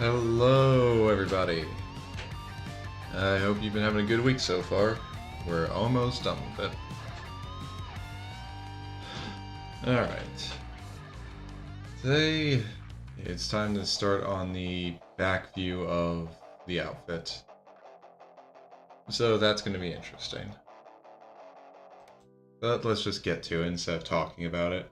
Hello, everybody. I hope you've been having a good week so far. We're almost done with it. Alright. Today, it's time to start on the back view of the outfit. So that's going to be interesting. But let's just get to it instead of talking about it.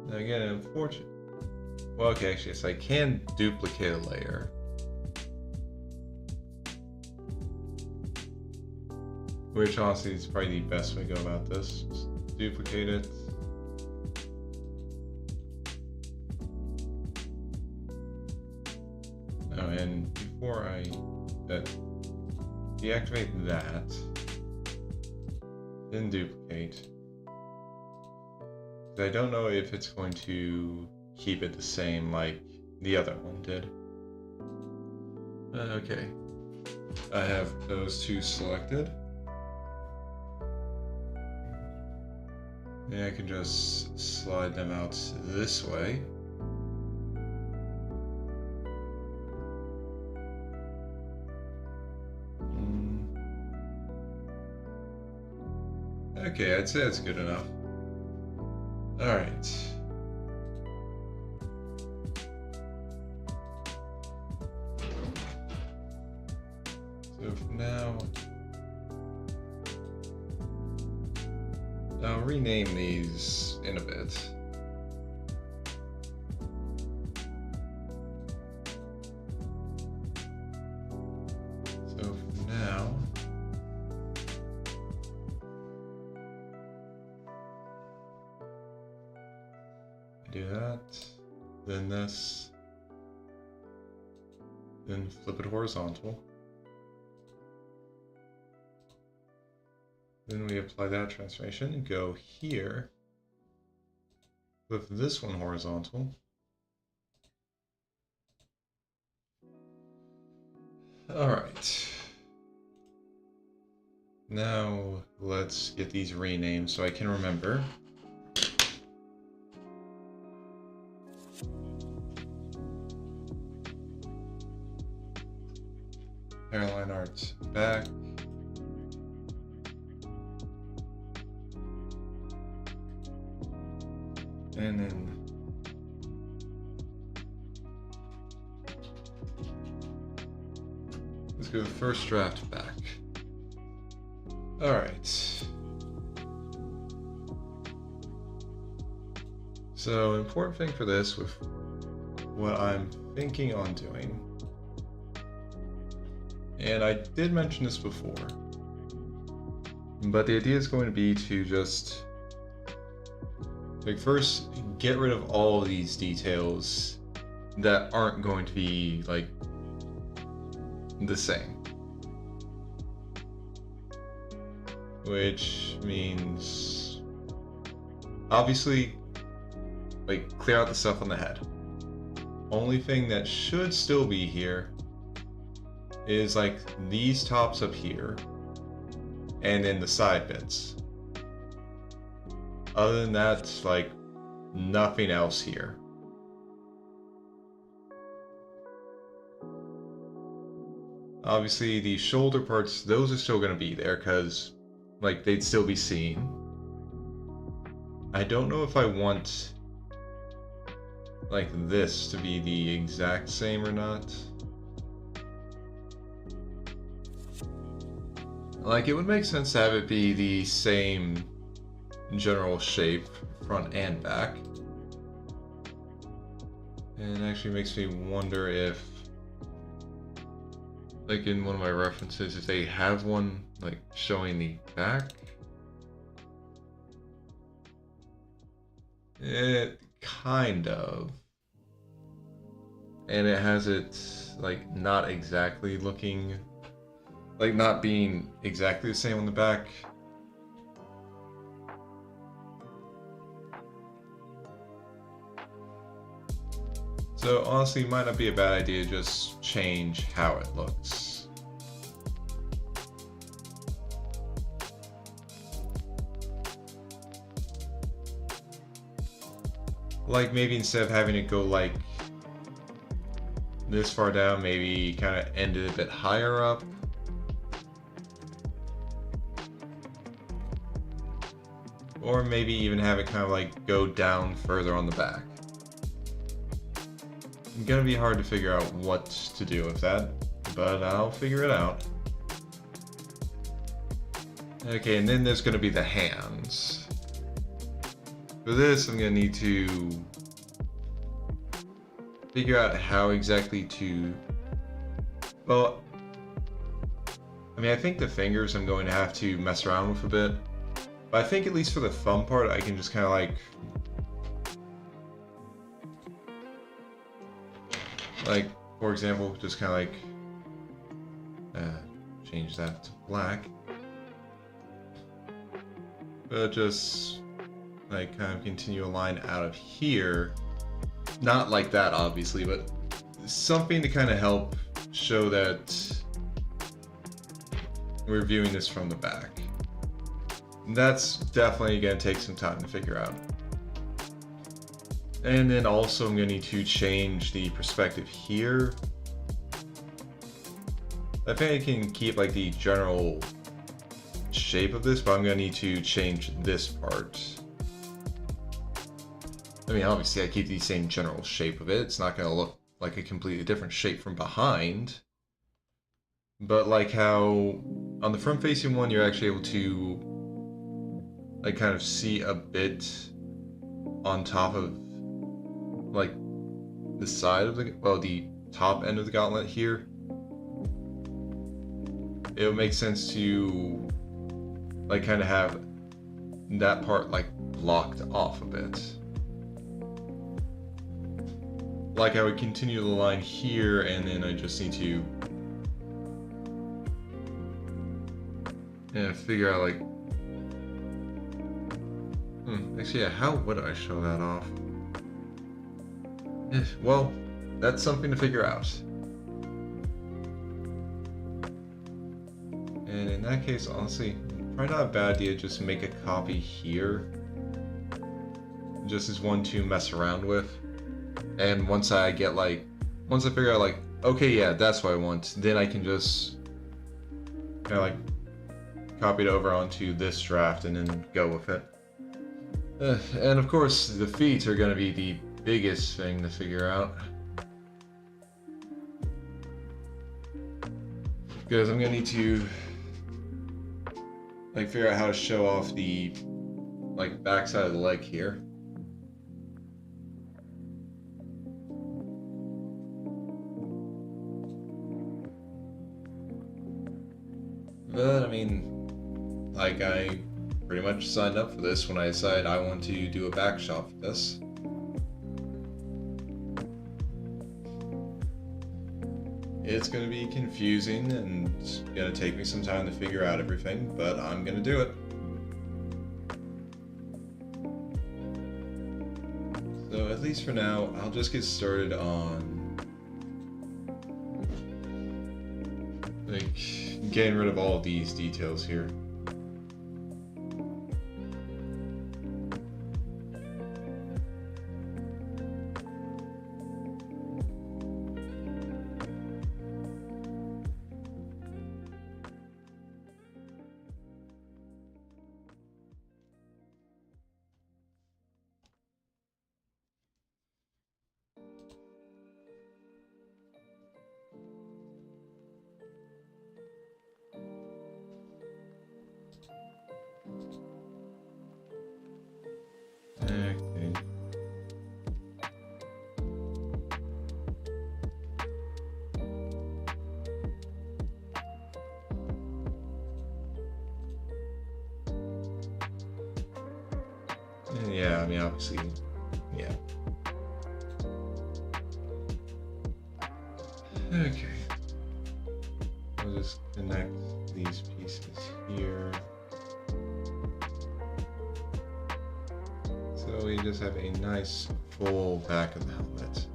Now again, unfortunately... Well, okay, actually, yes, I can duplicate a layer. Which, honestly, is probably the best way to go about this. Just duplicate it. Oh, and before I deactivate that, then duplicate. I don't know if it's going to keep it the same like the other one did. Okay. I have those two selected. And I can just slide them out this way. Okay, I'd say that's good enough. Alright. So for now, I'll rename these in a bit. So for now, do that, then this, then flip it horizontal. Then we apply that transformation and go here, flip this one horizontal. Alright. Now let's get these renamed so I can remember. Hairline art back. And then let's go the first draft back. Alright. So, important thing for this with what I'm thinking on doing. And I did mention this before, but the idea is going to be to just, like, first get rid of all of these details that aren't going to be, like, the same. Which means, obviously, like, clear out the stuff on the head. Only thing that should still be here is like these tops up here and then the side bits. Other than that, like nothing else here. Obviously the shoulder parts, those are still going to be there because like they'd still be seen. I don't know if I want like this to be the exact same or not. Like, it would make sense to have it be the same general shape, front and back. And it actually makes me wonder if, like in one of my references, if they have one, like, showing the back. It kind of. And it has it, like, not exactly looking... like not being exactly the same on the back. So honestly, it might not be a bad idea to just change how it looks. like maybe instead of having it go like this far down, maybe kind of end it a bit higher up. Or maybe even have it kind of like go down further on the back. It's gonna be hard to figure out what to do with that, but I'll figure it out. Okay, and then there's gonna be the hands. For this, I'm gonna need to figure out how exactly to, well, I mean, I think the fingers I'm going to have to mess around with a bit. But I think at least for the thumb part, I can just kind of like, for example, just kind of like, change that to black. But just like kind of continue a line out of here. Not like that, obviously, but something to kind of help show that we're viewing this from the back. That's definitely going to take some time to figure out. And then also I'm going to need to change the perspective here. I think I can keep like the general shape of this, but I'm going to need to change this part. I mean, obviously I keep the same general shape of it. It's not going to look like a completely different shape from behind. But like how on the front facing one, you're actually able to like kind of see a bit on top of like the side of the, well, the top end of the gauntlet here. It would make sense to like kind of have that part like blocked off a bit. Like I would continue the line here, and then I just need to figure out like, actually, yeah, how would I show that off? Well, that's something to figure out. And in that case, honestly, probably not a bad idea just to make a copy here. Just as one to mess around with. And once I get like, once I figure out like, okay, yeah, that's what I want, then I can just kind of like copy it over onto this draft and then go with it. And of course, the feet are going to be the biggest thing to figure out. Because I'm going to need to like figure out how to show off the like backside of the leg here. But I mean, like I pretty much signed up for this when I decided I want to do a back shot for this. It's going to be confusing and it's going to take me some time to figure out everything, but I'm going to do it. So at least for now, I'll just get started on like getting rid of all of these details here. Okay. Yeah, I mean, obviously, yeah. Okay. I'll just connect these pieces here. So we just have a nice full back of the helmet.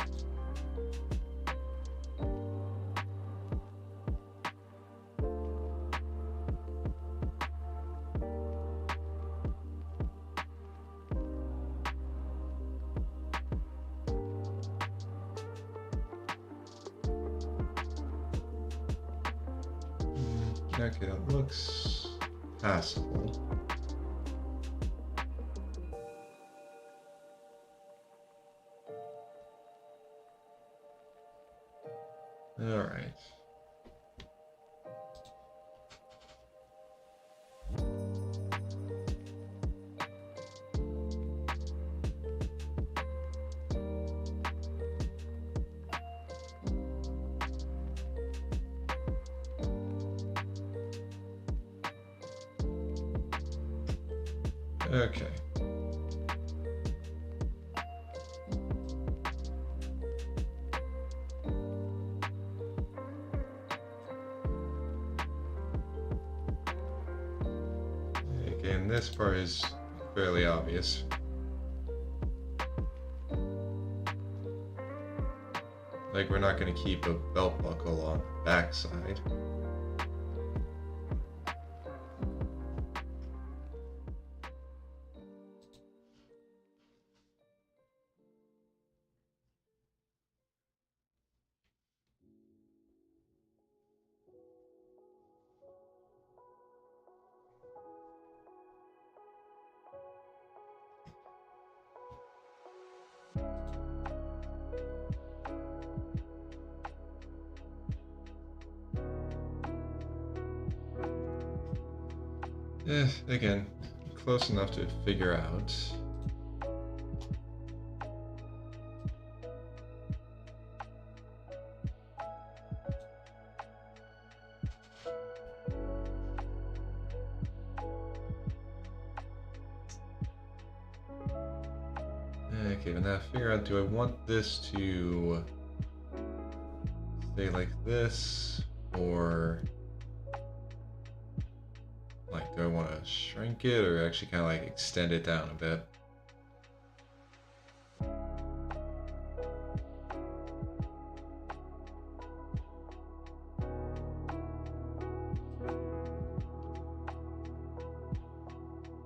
Okay, that looks passable. All right. Okay. Again, this part is fairly obvious. Like, we're not going to keep a belt buckle on the backside. Again, close enough to figure out. Okay, but now figure out, do I want this to stay like this, or like, do I want to shrink it, or actually kind of like extend it down a bit?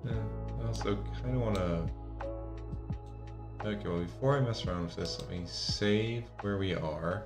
Yeah, I also kind of want to... Okay, well, before I mess around with this, let me save where we are.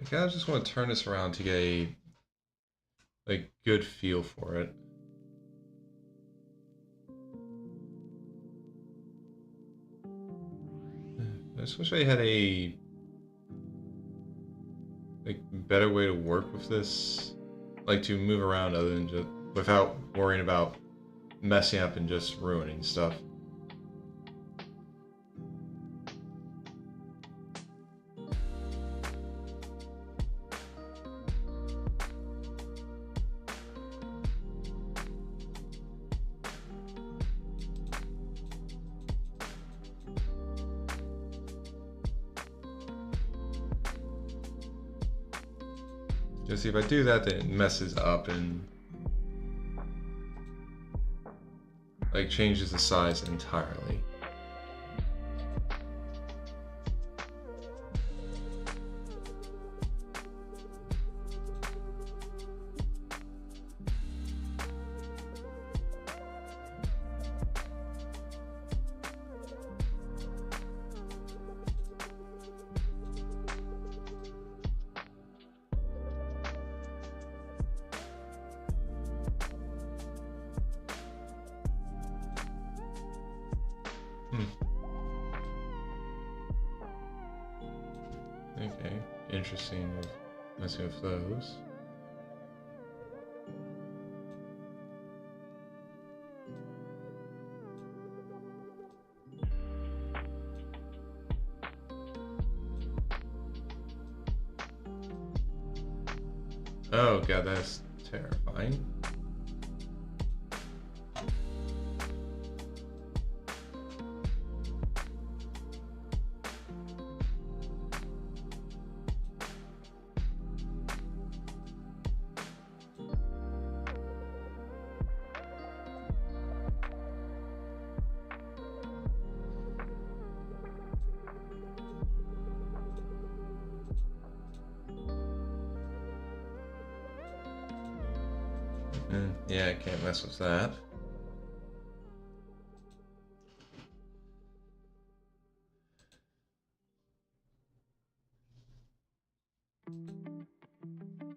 I kind of just want to turn this around to get a good feel for it. I just wish I had a better way to work with this, like to move around other than just without worrying about messing up and just ruining stuff. Just see if I do that, then it messes up and like changes the size entirely. Okay, interesting. Messing with those. Oh god, that's terrifying. Yeah, I can't mess with that.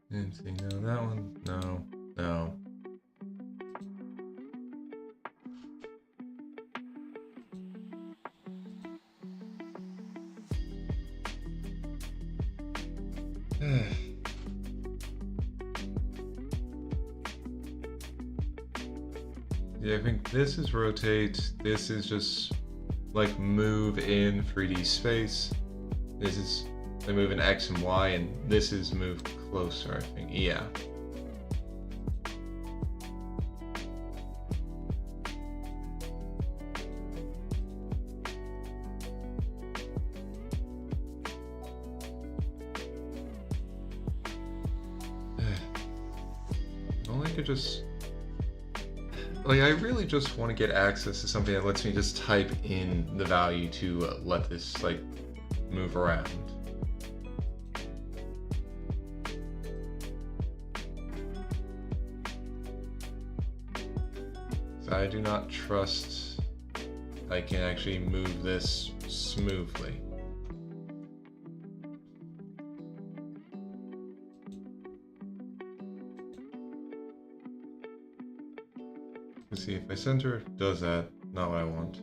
Didn't see, no, that one, no, no. Yeah, I think this is rotate. This is just like move in 3D space. This is they move in X and Y, and this is move closer, I think. Yeah. Only I could just like I really just want to get access to something that lets me just type in the value to let this like move around. So I do not trust I can actually move this smoothly. Let's see, if I center, does that, not what I want.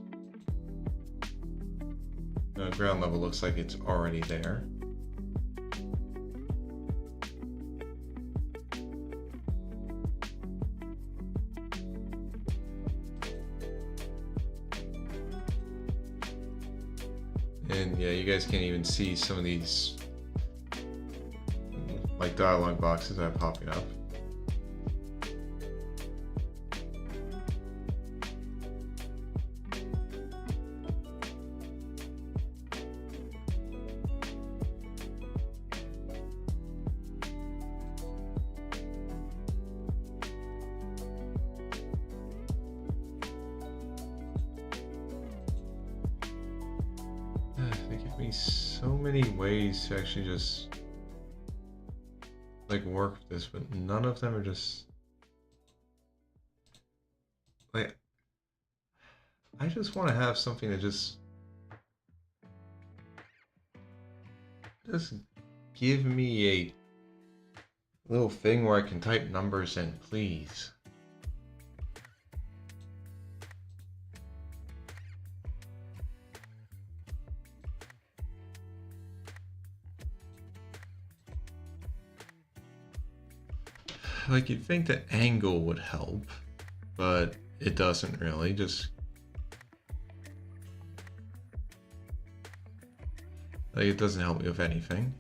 No, ground level looks like it's already there. And yeah, you guys can't even see some of these like dialog boxes that are popping up. They give me so many ways to actually just like work with this, but none of them are just like I just want to have something that just give me a little thing where I can type numbers in, please. Like you'd think the angle would help, but it doesn't really. Just like it doesn't help me with anything.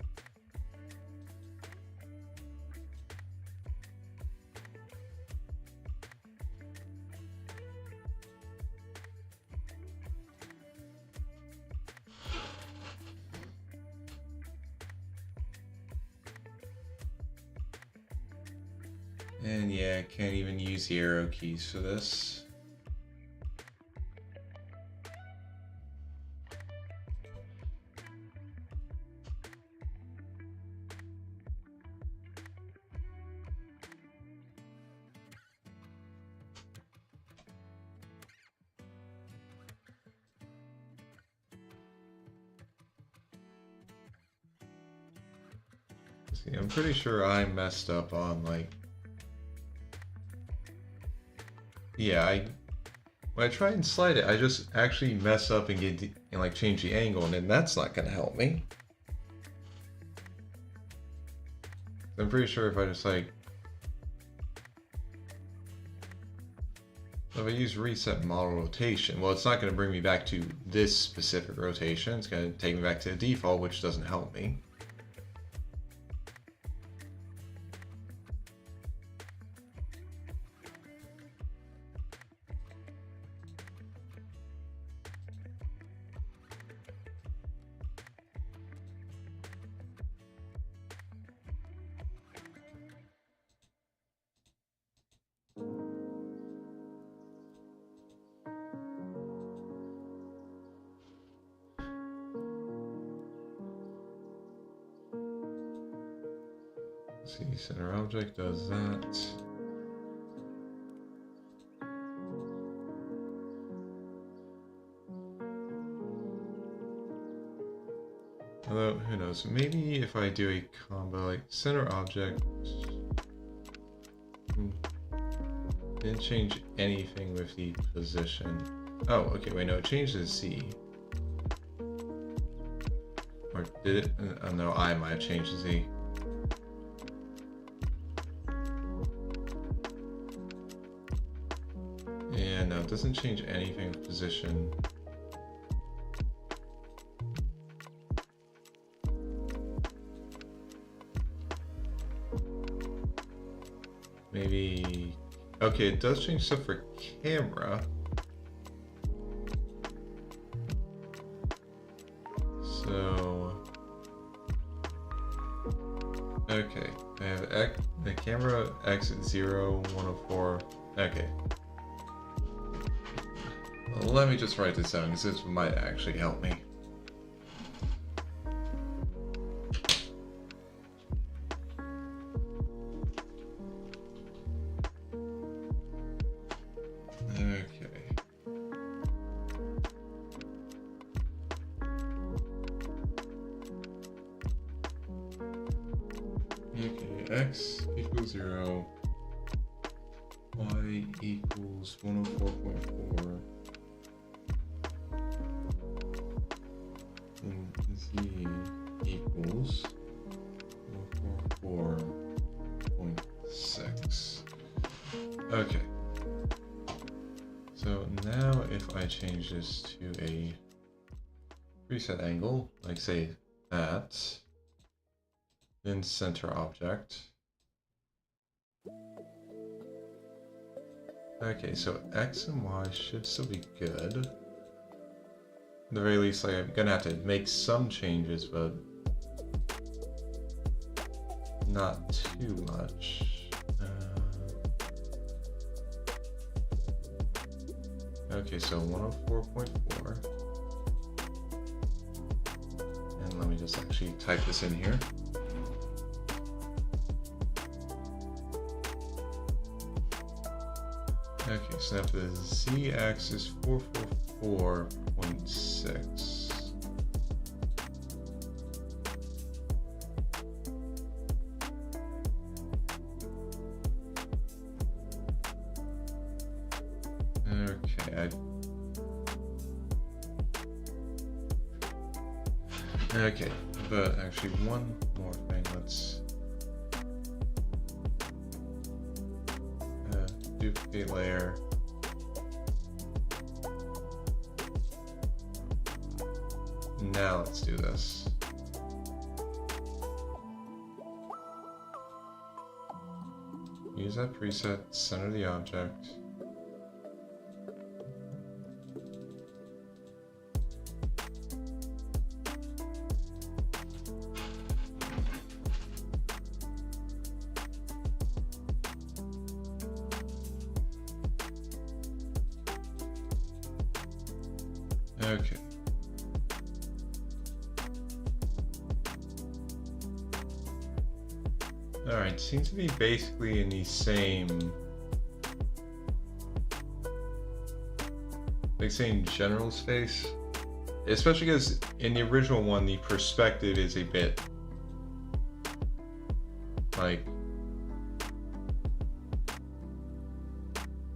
And yeah, I can't even use the arrow keys for this. See, I'm pretty sure I messed up on like yeah, when I try and slide it, I just actually mess up and get and like change the angle, and then that's not gonna help me. I'm pretty sure if I just like if I use reset model rotation, well, it's not gonna bring me back to this specific rotation. It's gonna take me back to the default, which doesn't help me. See, center object does that. who knows? Maybe if I do a combo like center object, didn't change anything with the position. Oh, okay, wait, no, it changed the Z. Or did it? Oh no, I might have changed the Z. Yeah, no, it doesn't change anything with position. Maybe... Okay, it does change stuff for camera. So... Okay, I have the camera exit 0, 104. Okay. Well, let me just write this down because this might actually help me. X equals 0, Y equals 104.4, and Z equals 144.6. Okay. So now if I change this to a preset angle, like say that, then center object. Okay, so X and Y should still be good. At the very least, like, I'm gonna have to make some changes, but not too much. Okay, so 104.4. And let me just actually type this in here. Okay, so now the z-axis 444.6. Okay, but actually one more thing, let's duplicate layer. Now let's do this. Use that preset, center the object. Okay. Alright, seems to be basically in the same, like same general space. Especially because in the original one, the perspective is a bit like,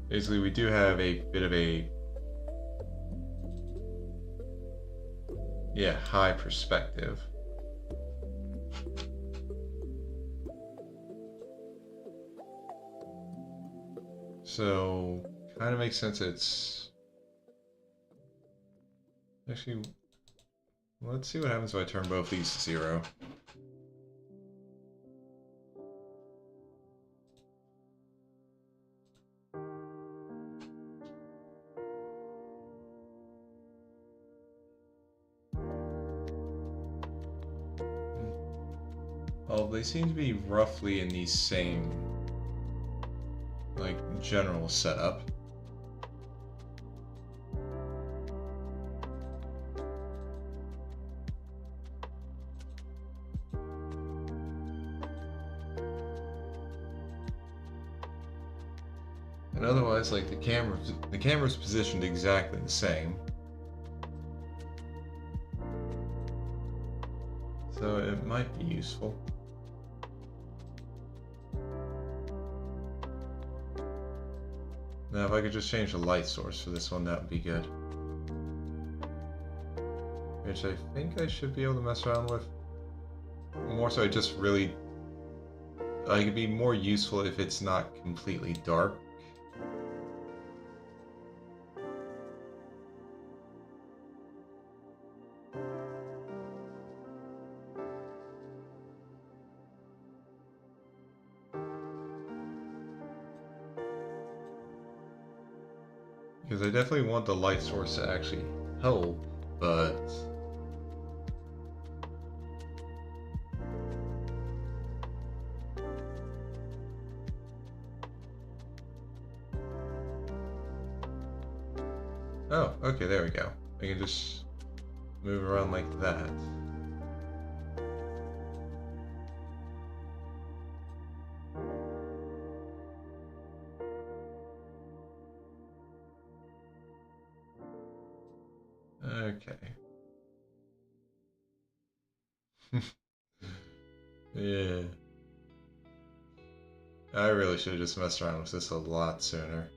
basically we do have a bit of a, yeah, high perspective. So, kind of makes sense it's... Actually, let's see what happens if I turn both these to 0. Oh, they seem to be roughly in the same, like, general setup. And otherwise, like, the camera's positioned exactly the same. So it might be useful. Now if I could just change the light source for this one, that would be good. Which I think I should be able to mess around with. More so, I just really... Like, it'd be more useful if it's not completely dark. Because I definitely want the light source to actually help, but... Oh, okay, there we go. I can just move around like that. Okay. Yeah. I really should have just messed around with this a lot sooner.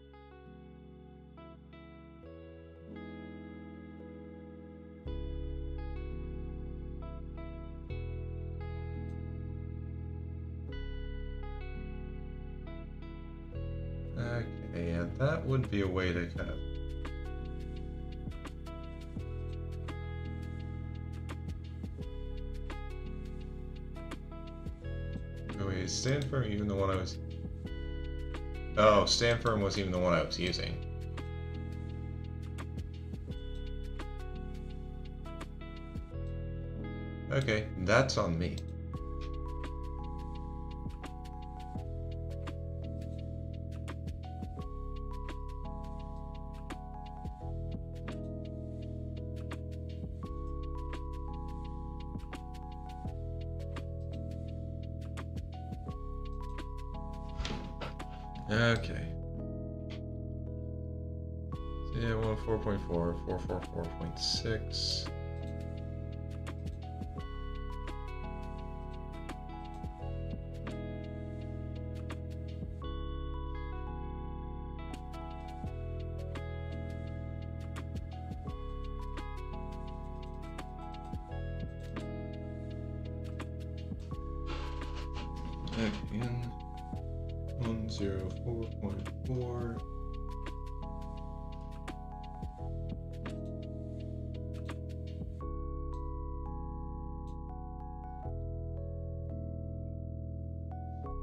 Okay, yeah, that would be a way to kind of... Oh wait, is stand firm even the one I was... Oh, stand firm was even the one I was using. Okay, that's on me. Okay. So yeah, 104.4, 444.6. Again, 104.4. Four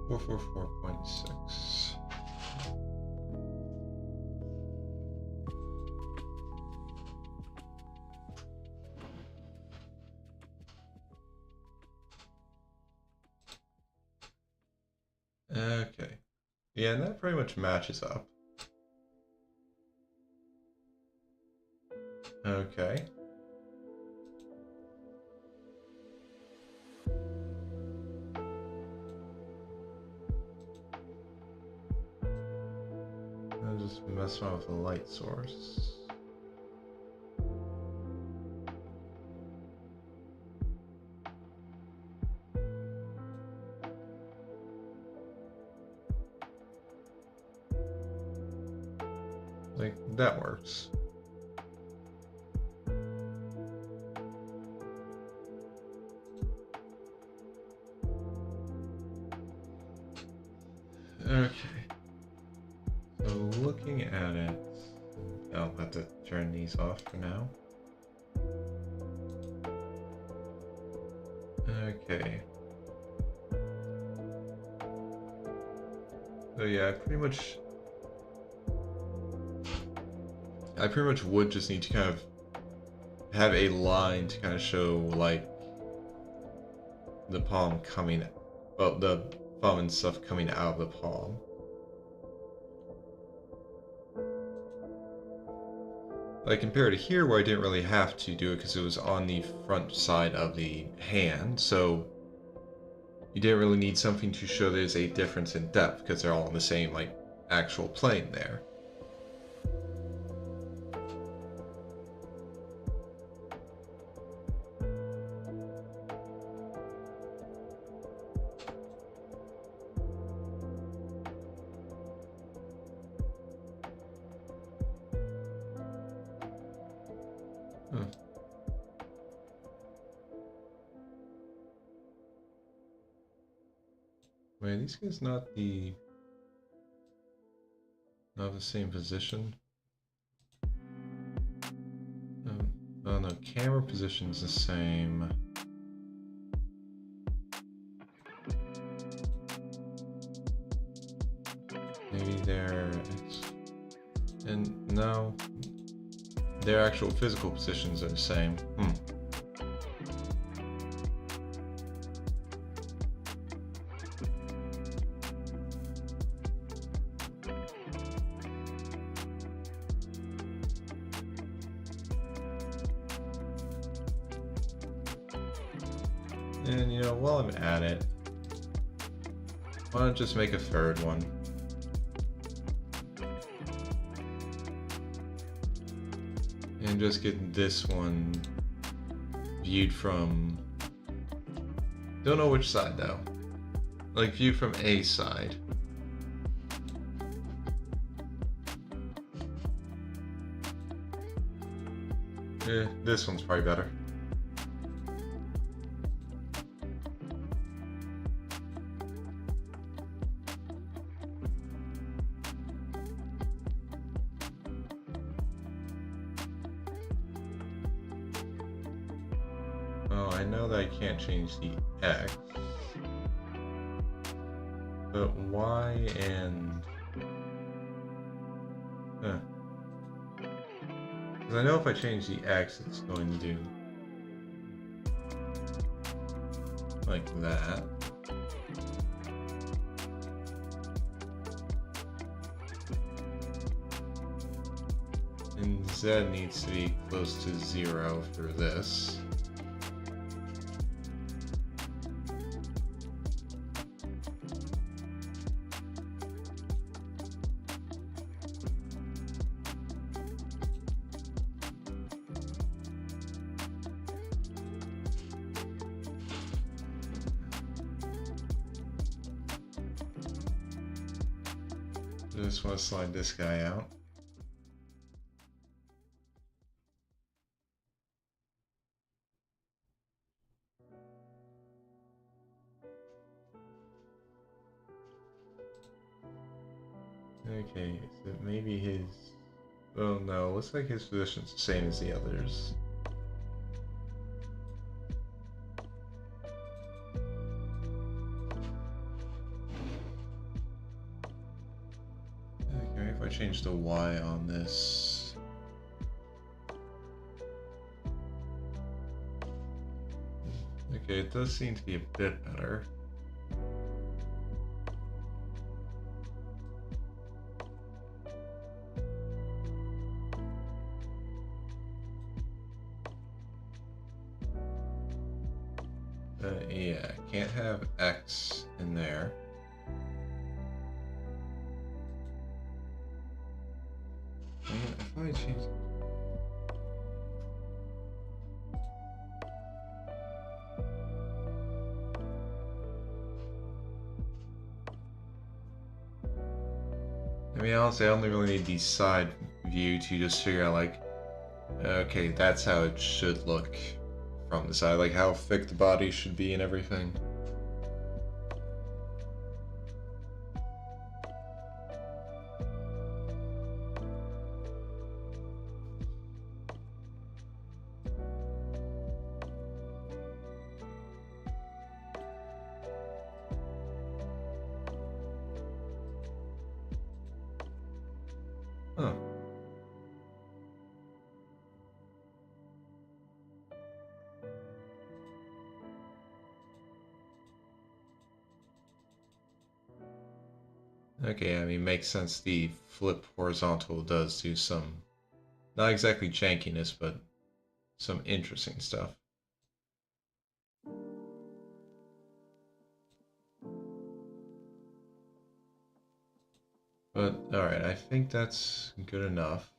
444.6. Okay. Yeah, and that pretty much matches up. Okay. I'll just mess around with the light source. Like, that works. Okay. So looking at it, I'll have to turn these off for now. Okay. So yeah, I pretty much would just need to kind of have a line to kind of show like the palm coming, well, the thumb and stuff coming out of the palm. Like compared to here where I didn't really have to do it because it was on the front side of the hand, so you didn't really need something to show there's a difference in depth because they're all on the same like actual plane there. Huh. Wait, these guys not the same position? Oh no, camera position's the same. Maybe and no, their actual physical positions are the same. And you know, while I'm at it, why not just make a third one? And just get this one viewed from... Don't know which side though. Like viewed from A side. This one's probably better. Oh, I know that I can't change the X. But Y and... Because I know if I change the X, it's going to do... like that. And Z needs to be close to 0 for this. I just want to slide this guy out. Okay, so maybe his... Oh no, looks like his position's the same as the others. Okay, if I change the Y on this... Okay, it does seem to be a bit better. Yeah, can't have X in there. If I change... I mean, honestly, I only really need the side view to just figure out, like, okay, that's how it should look from the side, like how thick the body should be and everything. Huh. Okay, I mean, makes sense. The flip horizontal does do some, not exactly jankiness, but some interesting stuff. But, alright, I think that's good enough.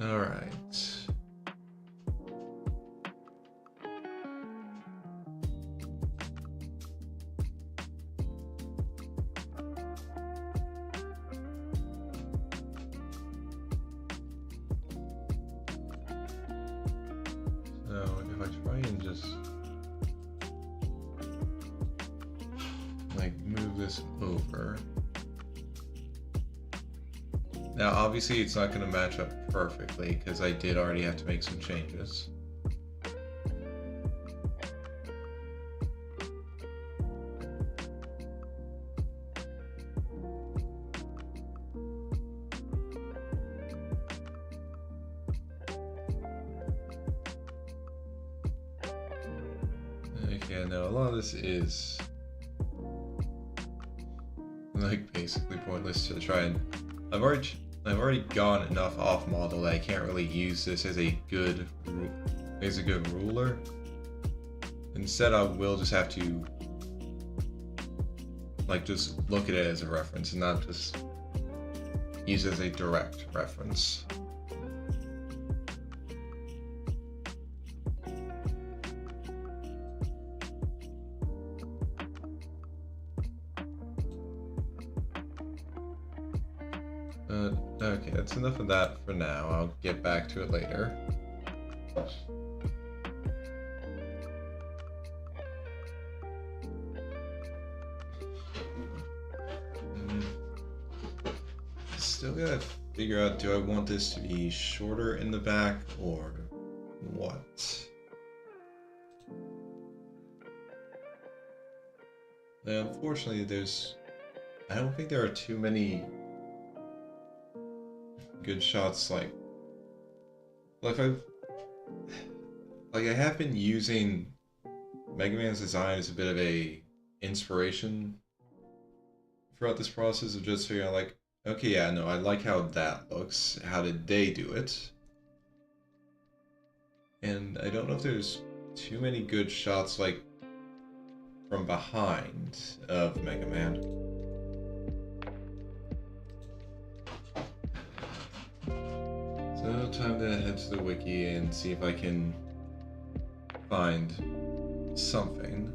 Alright. I try and just like move this over. Now obviously it's not going to match up perfectly because I did already have to make some changes. Okay, now a lot of this is like basically pointless to try and I've already gone enough off model that I can't really use this as a good ruler. Instead, I will just have to like just look at it as a reference and not just use it as a direct reference. Okay, that's enough of that for now. I'll get back to it later. Still gotta figure out, do I want this to be shorter in the back or what? Now, unfortunately, I don't think there are too many good shots like I have been using Mega Man's design as a bit of a inspiration throughout this process of just figuring out like, okay, yeah, no, I like how that looks. How did they do it? And I don't know if there's too many good shots like from behind of Mega Man. So time to head to the wiki and see if I can find something.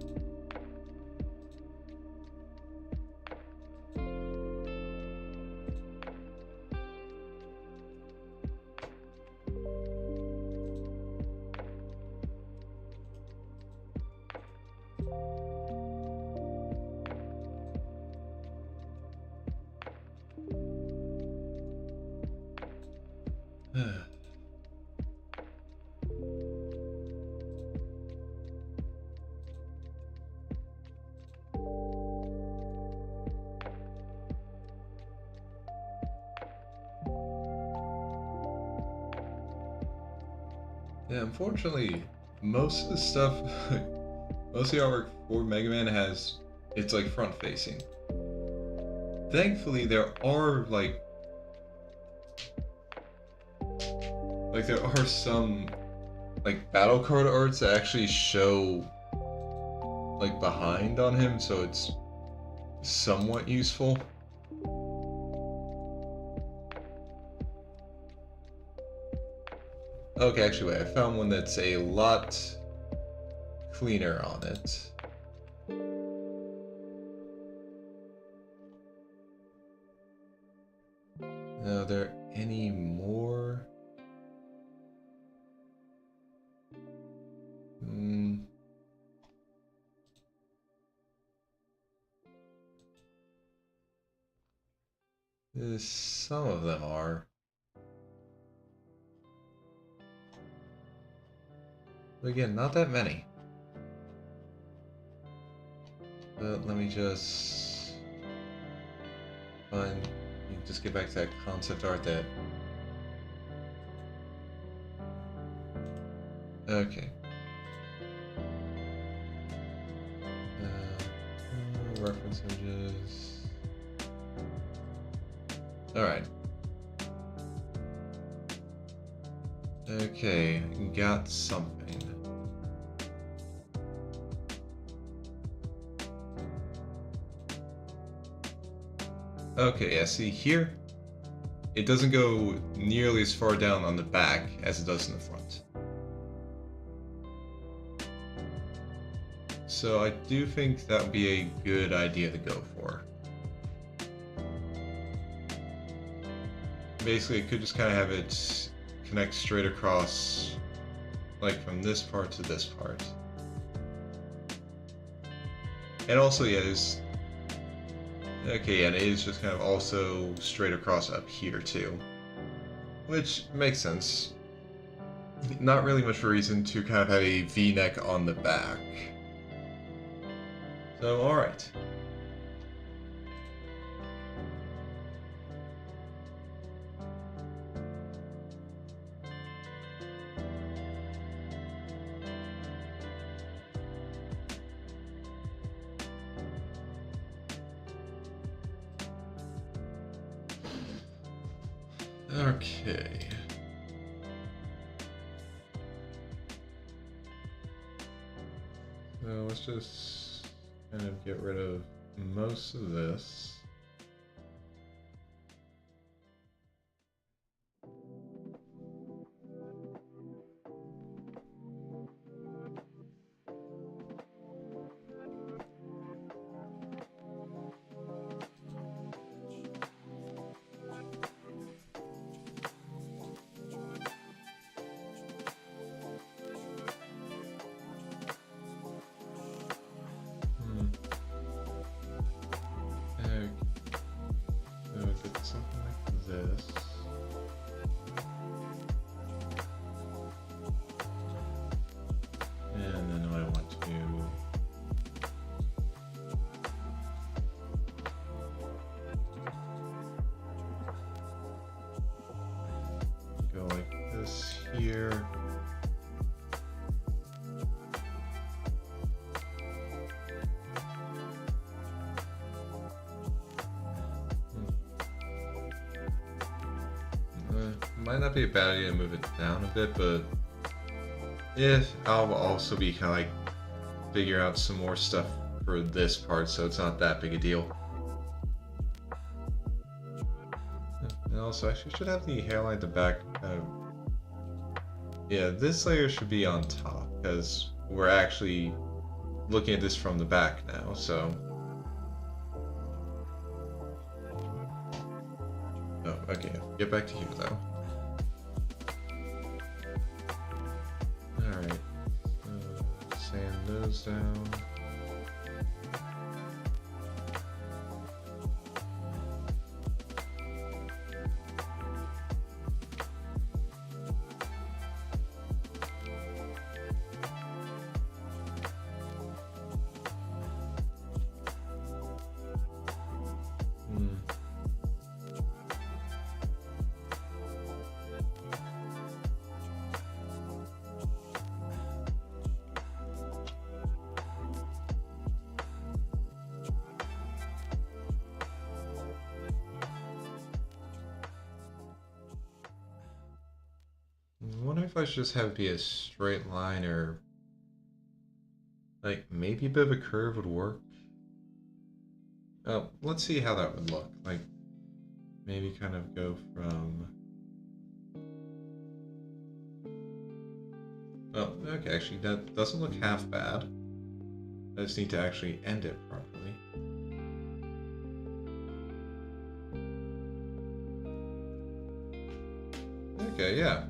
Yeah, unfortunately, most of the stuff, most of the artwork for Mega Man it's like front facing. Thankfully, there are there are some like battle card arts that actually show like behind on him, so it's somewhat useful. Okay, actually wait, I found one that's a lot cleaner on it. Now, are there any more? Some of them are. But again, not that many. But let me just find, just get back to that concept art that... Okay. Reference images. Alright. Okay, got something. Okay, yeah, see here, it doesn't go nearly as far down on the back as it does in the front. So I do think that would be a good idea to go for. Basically, it could just kind of have it connect straight across like from this part to this part. And also, yeah, there's... Okay, and it is just kind of also straight across up here, too. Which makes sense. Not really much of a reason to kind of have a V-neck on the back. So, alright. Okay. So let's just kind of get rid of most of this. Something like this. And then I want to go like this here. Might not be a bad idea to move it down a bit, but if I'll also be kind of like figure out some more stuff for this part, so it's not that big a deal. And also, actually, should have the hairline at the back. Yeah, this layer should be on top because we're actually looking at this from the back now. So, oh, okay, get back to you though. Alright, sand those down. I wonder if I should just have it be a straight line or like maybe a bit of a curve would work. Oh, let's see how that would look. Like maybe kind of go from... Oh, okay, actually that doesn't look half bad. I just need to actually end it properly. Okay, yeah.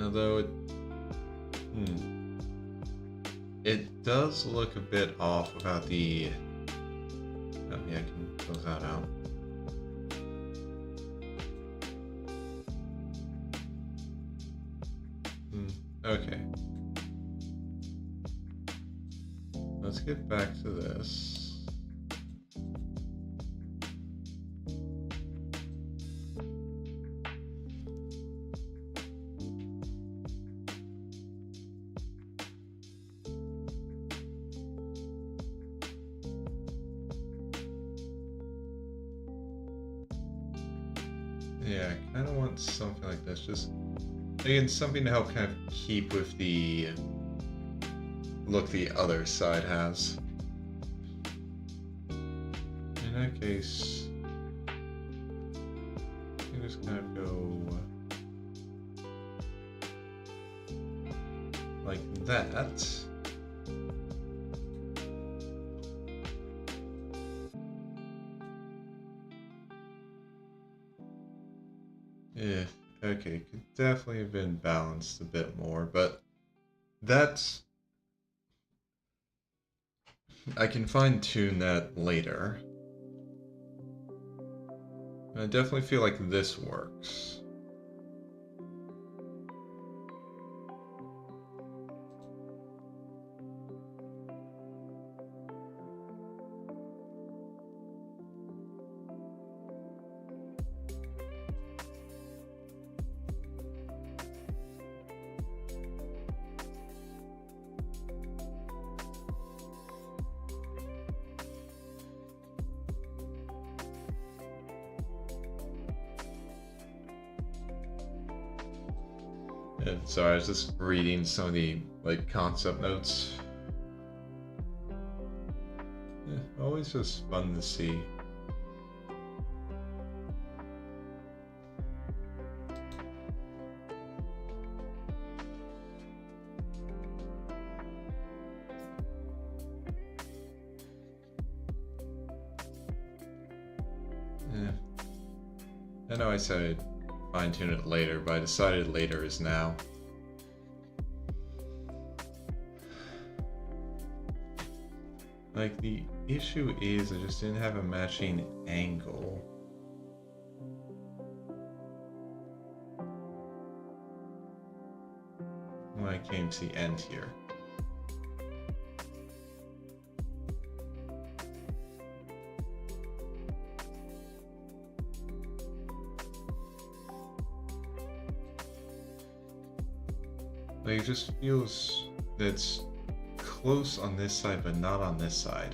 Although it does look a bit off about the... Oh, yeah, I can close that out. Okay. Let's get back to this. Yeah, I kind of want something like this. Just, again, something to help kind of keep with the look the other side has. In that case, you just kind of go... like that. Yeah, okay, could definitely have been balanced a bit more, but that's... I can fine-tune that later. I definitely feel like this works. And sorry, I was just reading some of the like concept notes. Yeah, always just fun to see. Yeah. I know I said I'd fine-tune it later, but I decided later is now. Like, the issue is I just didn't have a matching angle. When I came to the end here. Like, it just feels that it's close on this side, but not on this side.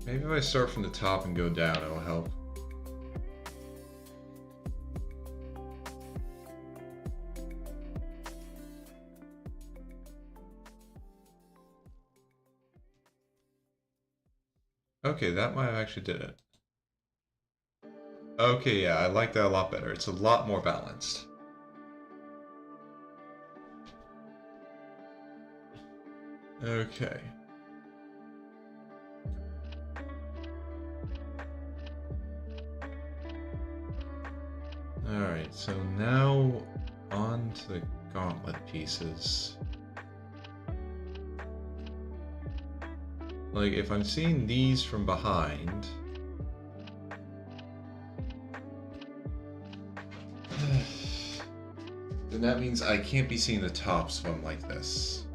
Maybe if I start from the top and go down, it'll help. Okay, that might have actually did it. Okay, yeah, I like that a lot better. It's a lot more balanced. Okay. Alright, so now on to the gauntlet pieces. Like, if I'm seeing these from behind... then that means I can't be seeing the tops of them like this.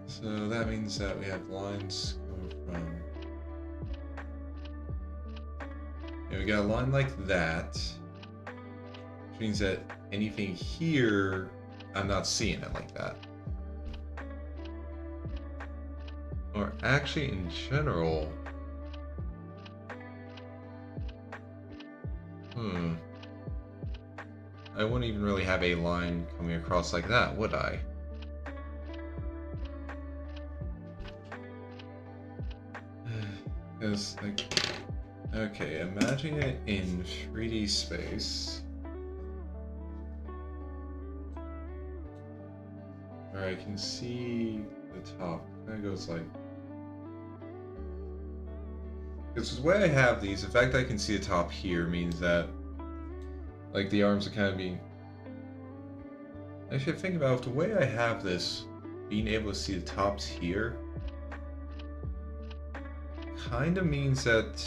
So that means that we have lines coming from... yeah, we got a line like that, which means that anything here, I'm not seeing it like that. Or actually, in general... I wouldn't even really have a line coming across like that, would I? Because, like... okay, imagine it in 3D space. Where I can see the top. Kind of goes like... because the way I have these, the fact that I can see the top here means that like the arms are kind of being... actually, think about it, the way I have this, being able to see the tops here, kind of means that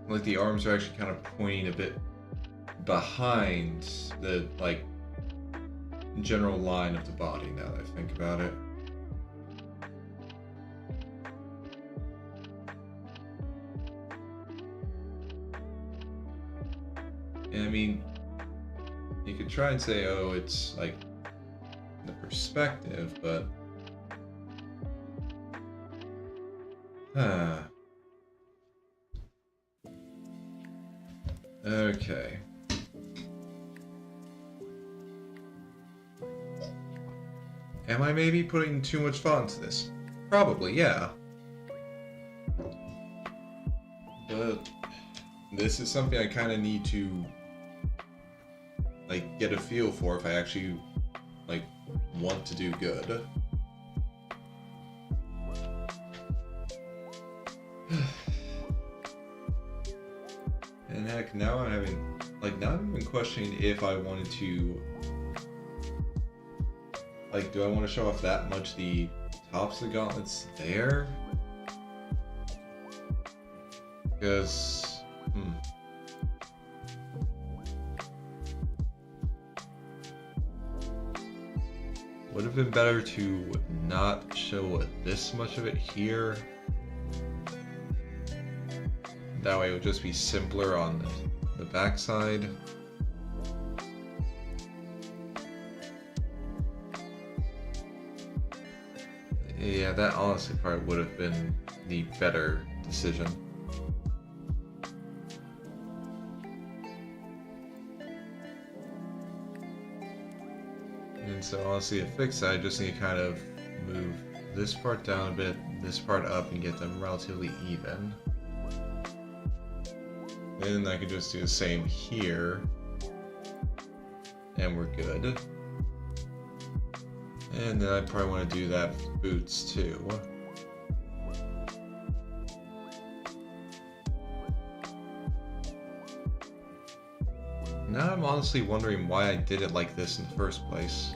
like the arms are actually kind of pointing a bit behind the like general line of the body now that I think about it. And I mean, you could try and say, oh, it's like the perspective, but okay. Am I maybe putting too much thought into this? Probably, yeah. But this is something I kind of need to, like, get a feel for if I actually, like, want to do good. And heck, now I'm having, like, now I'm even questioning if I wanted to, like, do I want to show off that much the tops of the gauntlets there? Because, would have been better to not show this much of it here. That way it would just be simpler on the backside. Yeah, that honestly probably would have been the better decision. And so honestly to fix that, I just need to kind of move this part down a bit, this part up, and get them relatively even. Then I could just do the same here, and we're good. And then I probably want to do that with boots too. Now I'm honestly wondering why I did it like this in the first place.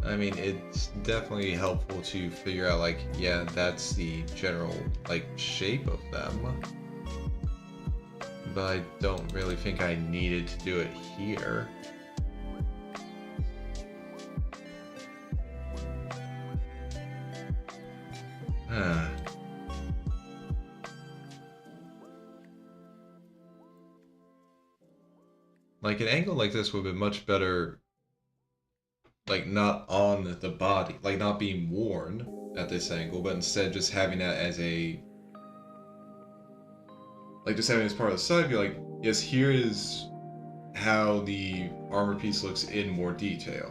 I mean, it's definitely helpful to figure out, like, yeah, that's the general, like, shape of them. But I don't really think I needed to do it here. Like, an angle like this would have been much better, like, not on the body, like, not being worn at this angle, but instead just having that as a, like, just having it as part of the side, be like, yes, here is how the armor piece looks in more detail.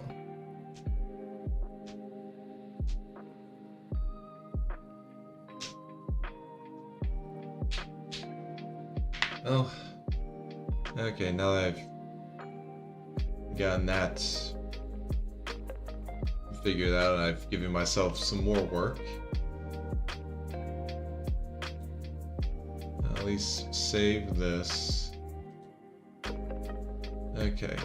Oh, okay, now that I've gotten that figured out, and I've given myself some more work. At least save this. Okay.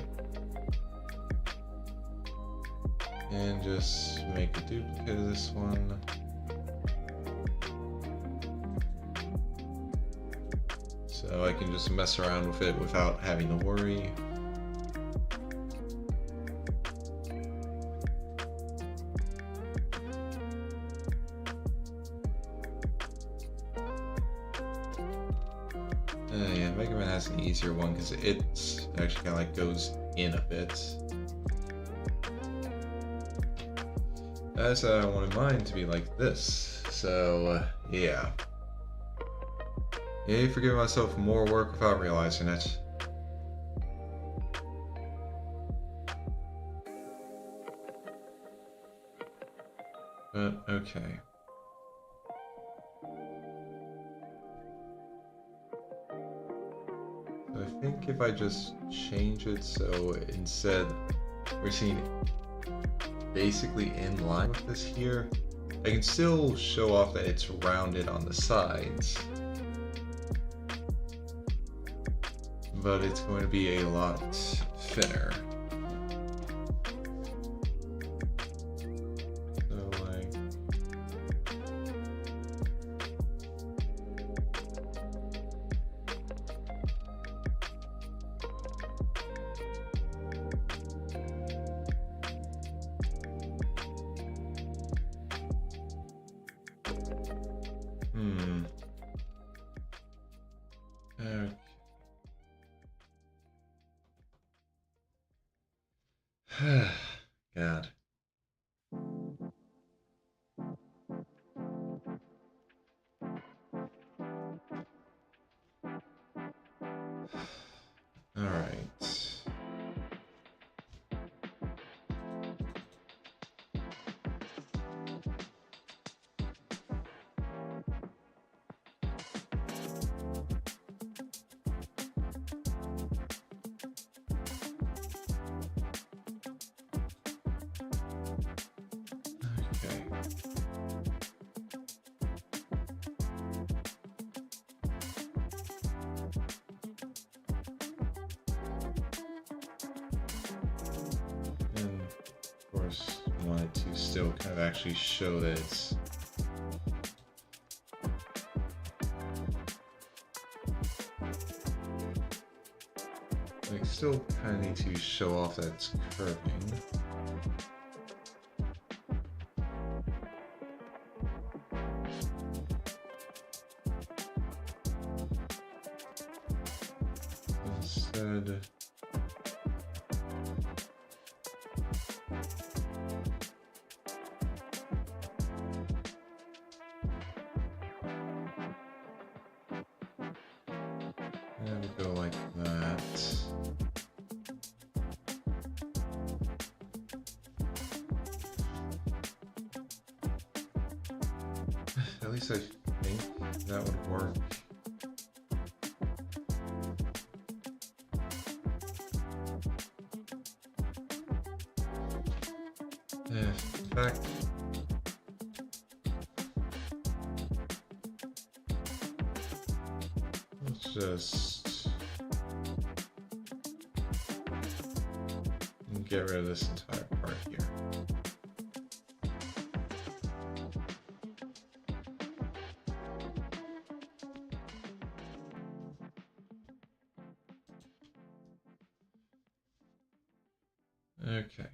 And just make a duplicate of this one. So I can just mess around with it without having to worry. Yeah, Mega Man has an easier one because it actually kind of like goes in a bit. As I wanted mine to be like this, so yeah. Yay for giving myself more work without realizing it. But okay. So I think if I just change it so instead we're seeing basically in line with this here, I can still show off that it's rounded on the sides, but it's going to be a lot thinner. So like, okay. God. Alright. Of course, I wanted to still kind of actually show that it's like still kind of need to show off that it's curving. Instead, and we go like that. At least I think that would work. In fact, let's just get rid of this entire part here. Okay.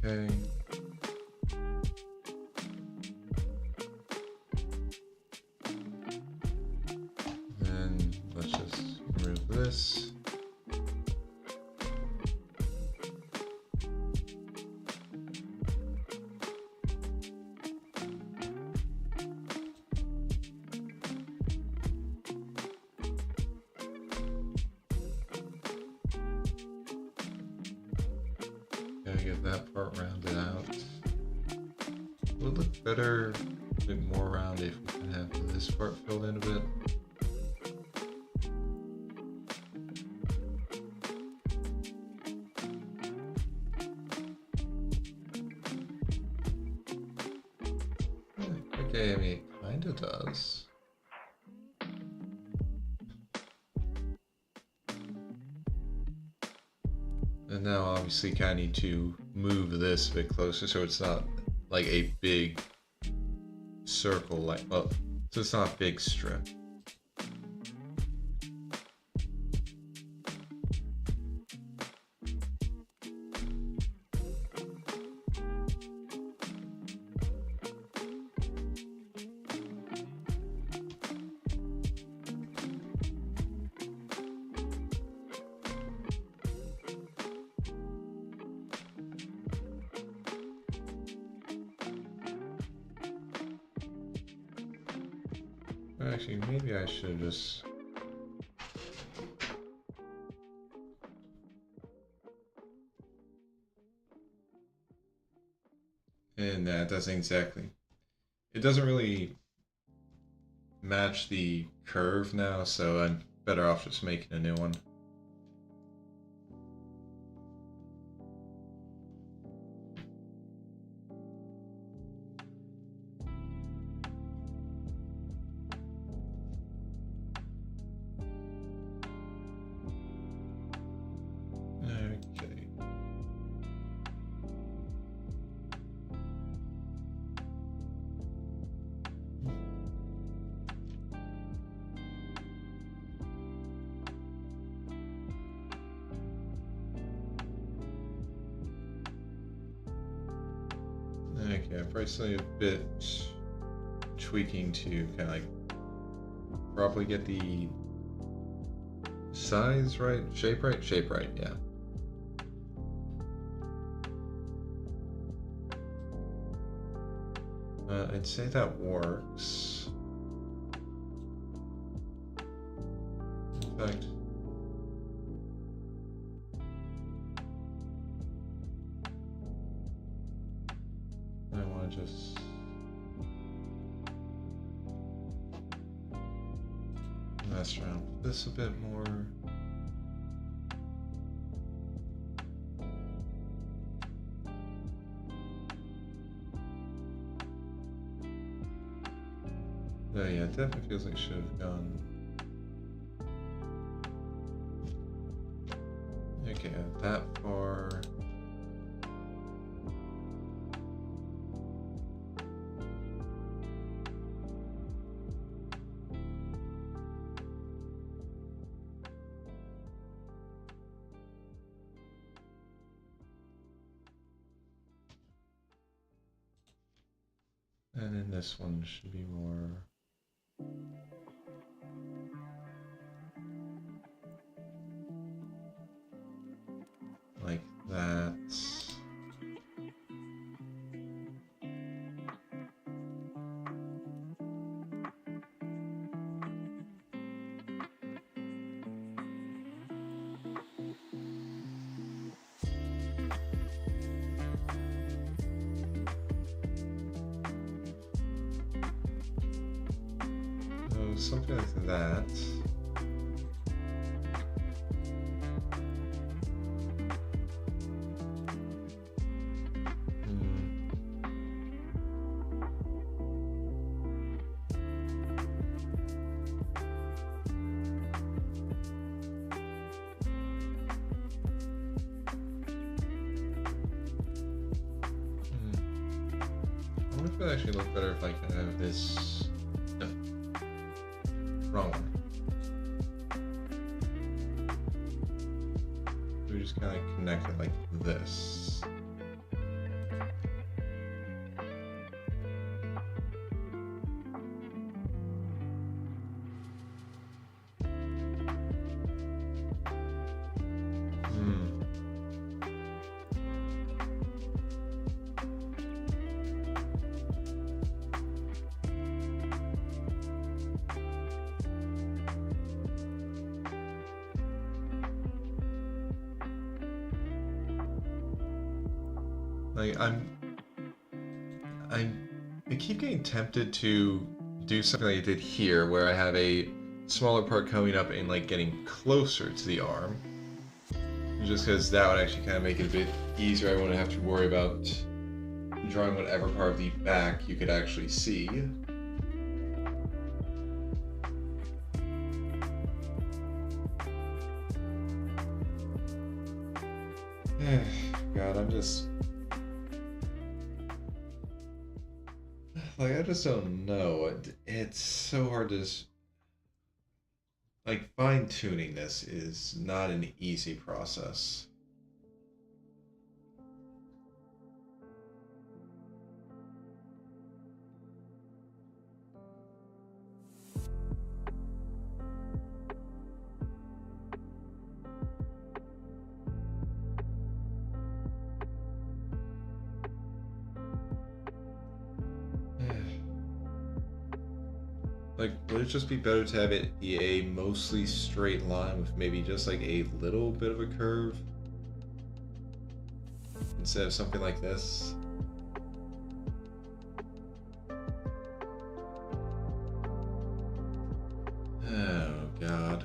Okay. Then let's just remove this. Gotta get that part rounded out. It would look better, a bit more rounded if we can have this part filled in a bit. Okay, I mean, it kinda does. And now obviously kind of need to move this a bit closer so it's not like a big circle, like, well, so it's not a big strip. Actually, maybe I should just... And that doesn't exactly... It doesn't really match the curve now, so I'm better off just making a new one. Okay, probably still need a bit tweaking to kind of like properly get the size right, shape right, yeah. I'd say that works. In fact, I want to just... mess around with this a bit more. Oh yeah, it definitely feels like it should have gone. Okay, that far. And then this one should be more. Like that. So something like that. I wonder if it would actually look better if I could have this. No. Wrong one. We just kind of connect it like this. Like I keep getting tempted to do something like I did here, where I have a smaller part coming up and like getting closer to the arm, just because that would actually kind of make it a bit easier. I wouldn't have to worry about drawing whatever part of the back you could actually see. God, I'm just... Like, I just don't know. It's so hard to... Like, fine-tuning this is not an easy process. Like, would it just be better to have it be a mostly straight line with maybe just like a little bit of a curve instead of something like this? Oh, God.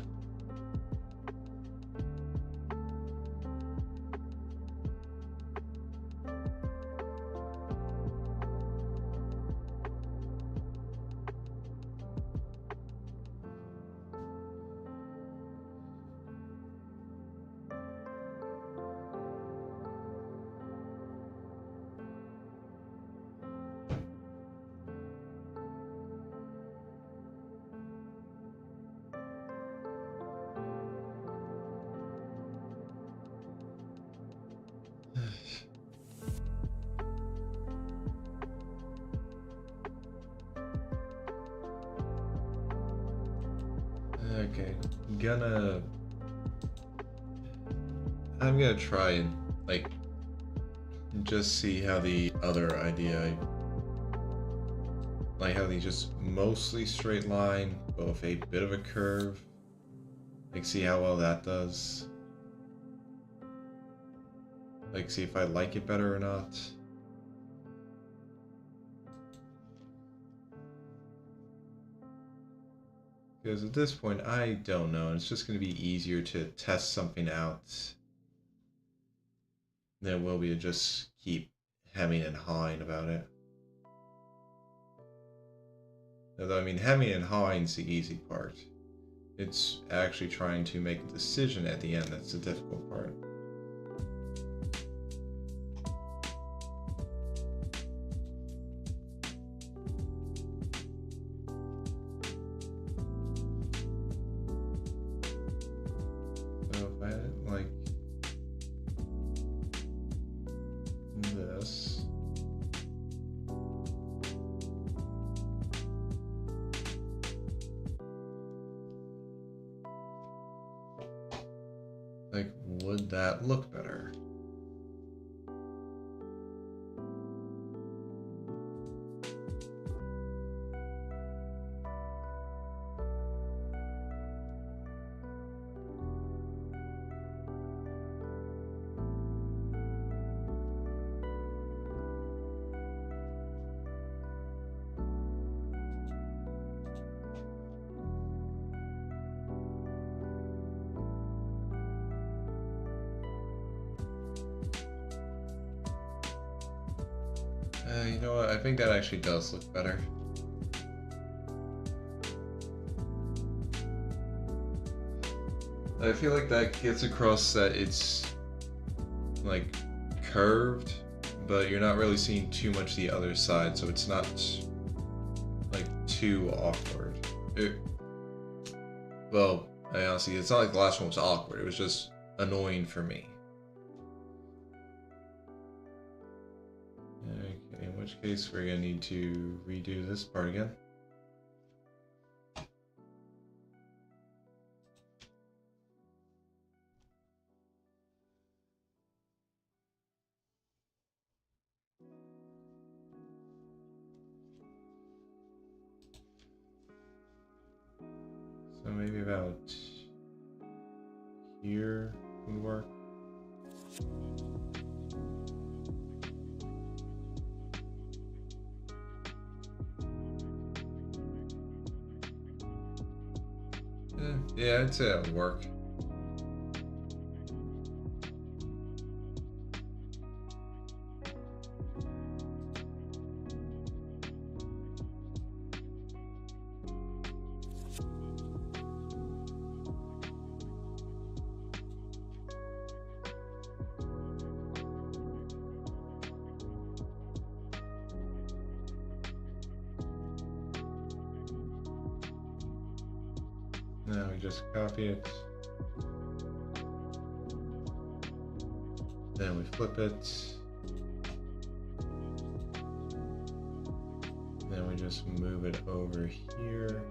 Okay, I'm gonna try and like just see how the other idea, like how they just mostly straight line but with a bit of a curve, like see how well that does, like see if I like it better or not. Because at this point, I don't know. It's just going to be easier to test something out than it will be to just keep hemming and hawing about it. Although, I mean, hemming and hawing is the easy part. It's actually trying to make a decision at the end that's the difficult part. So if I had like this. Like, would that look better? You know what? I think that actually does look better. I feel like that gets across that it's like curved, but you're not really seeing too much the other side, so it's not like too awkward. Well, I honestly, it's not like the last one was awkward. It was just annoying for me. Okay, in which case we're gonna need to redo this part again. So maybe about here would work. Yeah, I'd say that would work. Now we just copy it. Then we flip it. Then we just move it over here.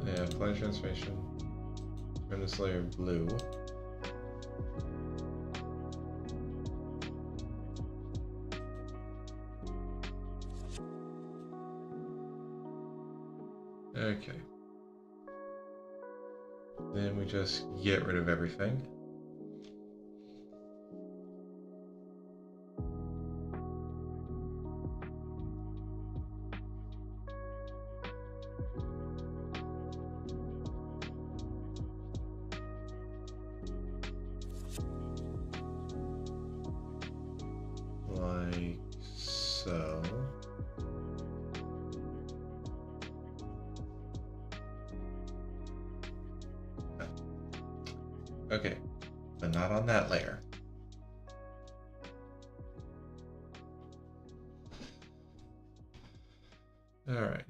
Yeah, apply transformation. Turn this layer blue. Okay. Then we just get rid of everything. Like so. Okay, but not on that layer. All right.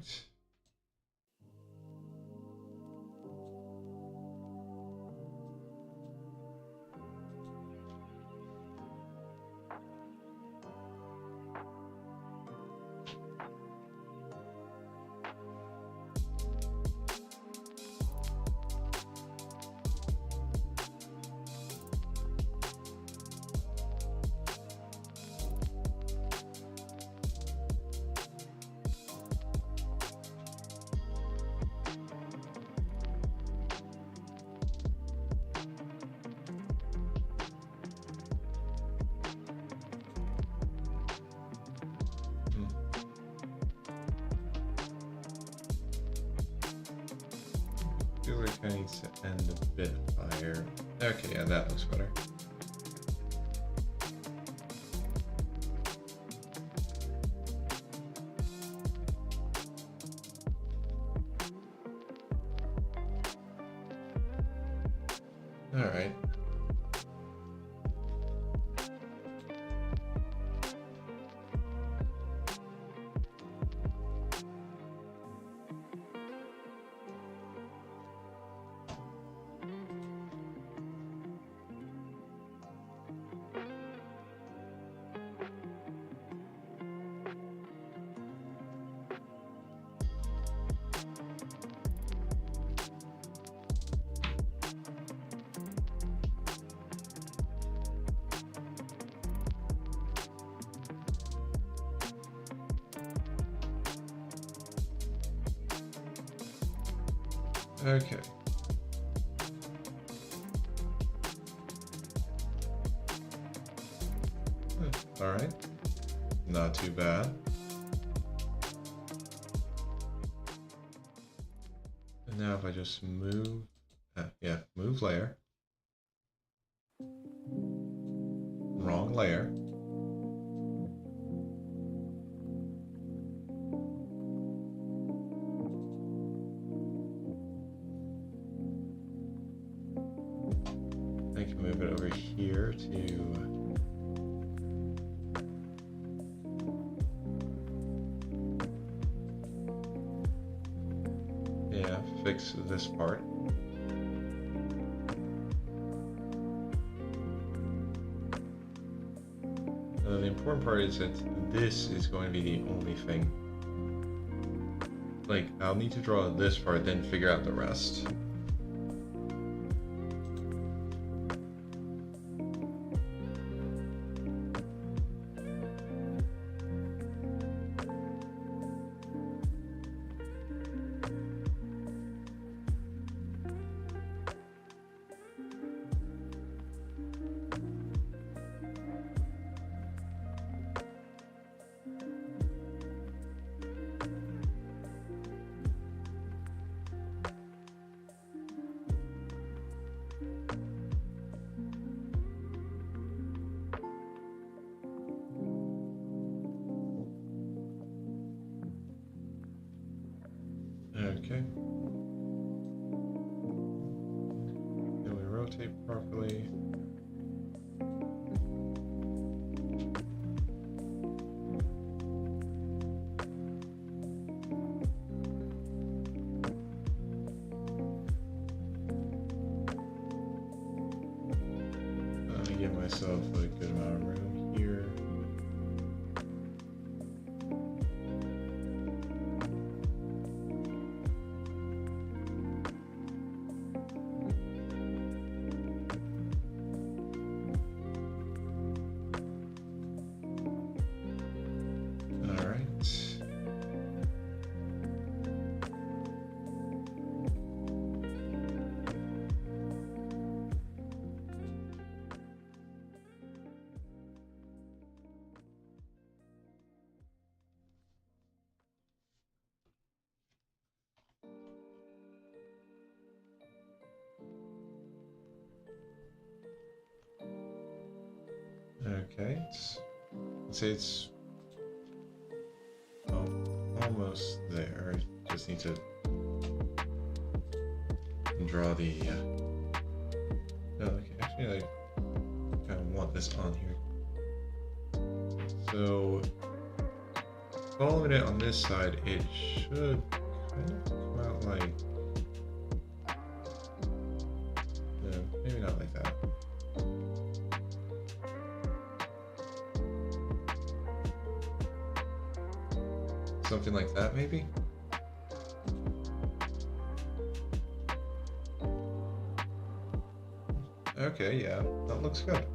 kind of needs to end a bit higher. Okay, yeah, that looks better. All right. Okay. All right. Not too bad. And now if I just move, yeah, move layer. Wrong layer. I can move it over here to fix this part. And then the important part is that this is going to be the only thing. Like, I'll need to draw this part, then figure out the rest. Okay. Then we rotate properly. Give myself a good amount of room here. Okay, let's say it's almost there. I just need to draw the. No, okay, actually, I kind of want this on here. So, following it on this side, it should kind of come out like. No, maybe not like that. Something like that, maybe? Okay, yeah, that looks good.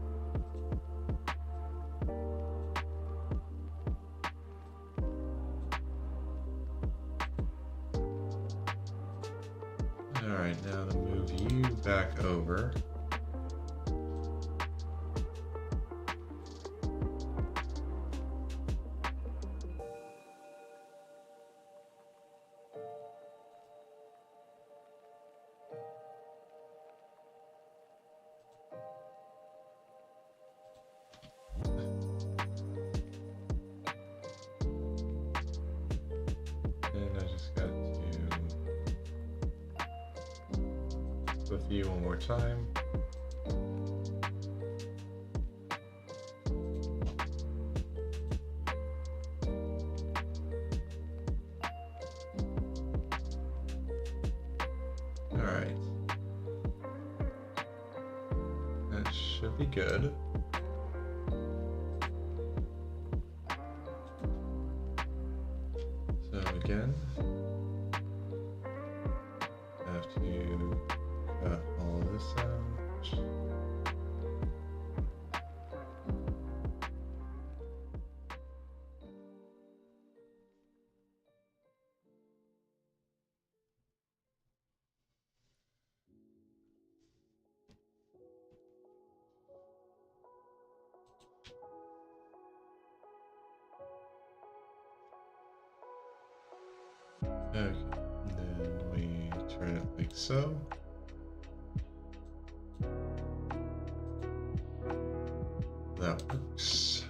Alright, now to move you back over. with you one more time. Alright. That should be good. So again, have to cut all of this out. Okay, and then we turn it like so. That works.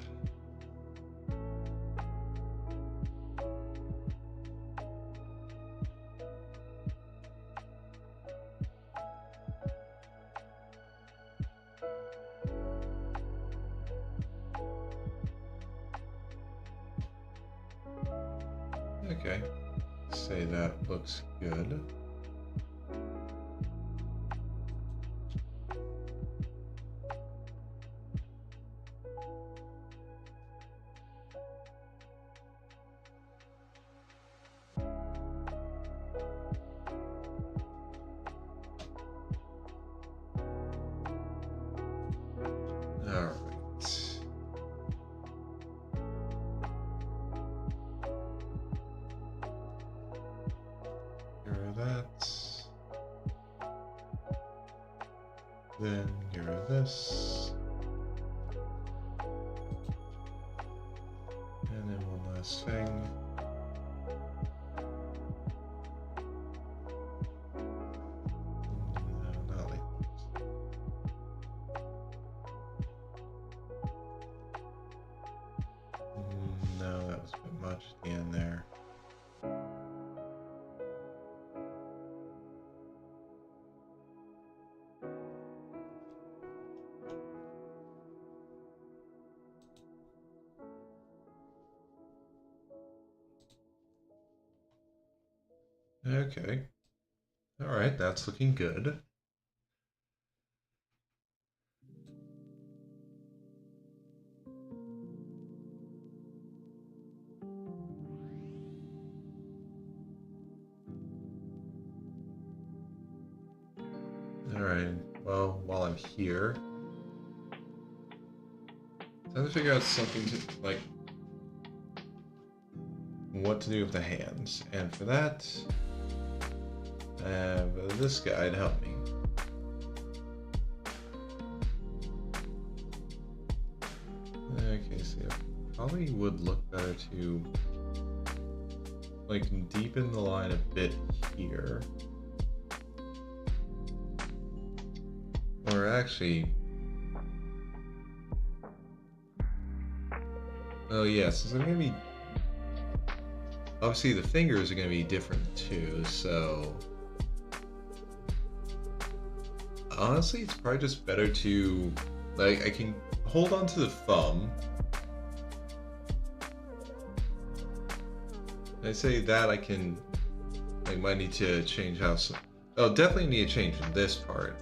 Okay, say that looks good. Alright. Get rid of that. Then get rid of this. And then one last thing. No, not like that. No, that was a bit much at the end there. Okay. Alright, that's looking good. Alright, well, while I'm here, time to figure out something to, like, what to do with the hands. And for that, I have this guy to help me. Okay, so yeah, probably would look better to, like, deepen the line a bit here. Or actually, oh yeah, since I'm gonna be, obviously the fingers are gonna be different too, so honestly it's probably just better to, like, I can hold on to the thumb. I say that I can, like, might need to change how some, oh, definitely need to change this part.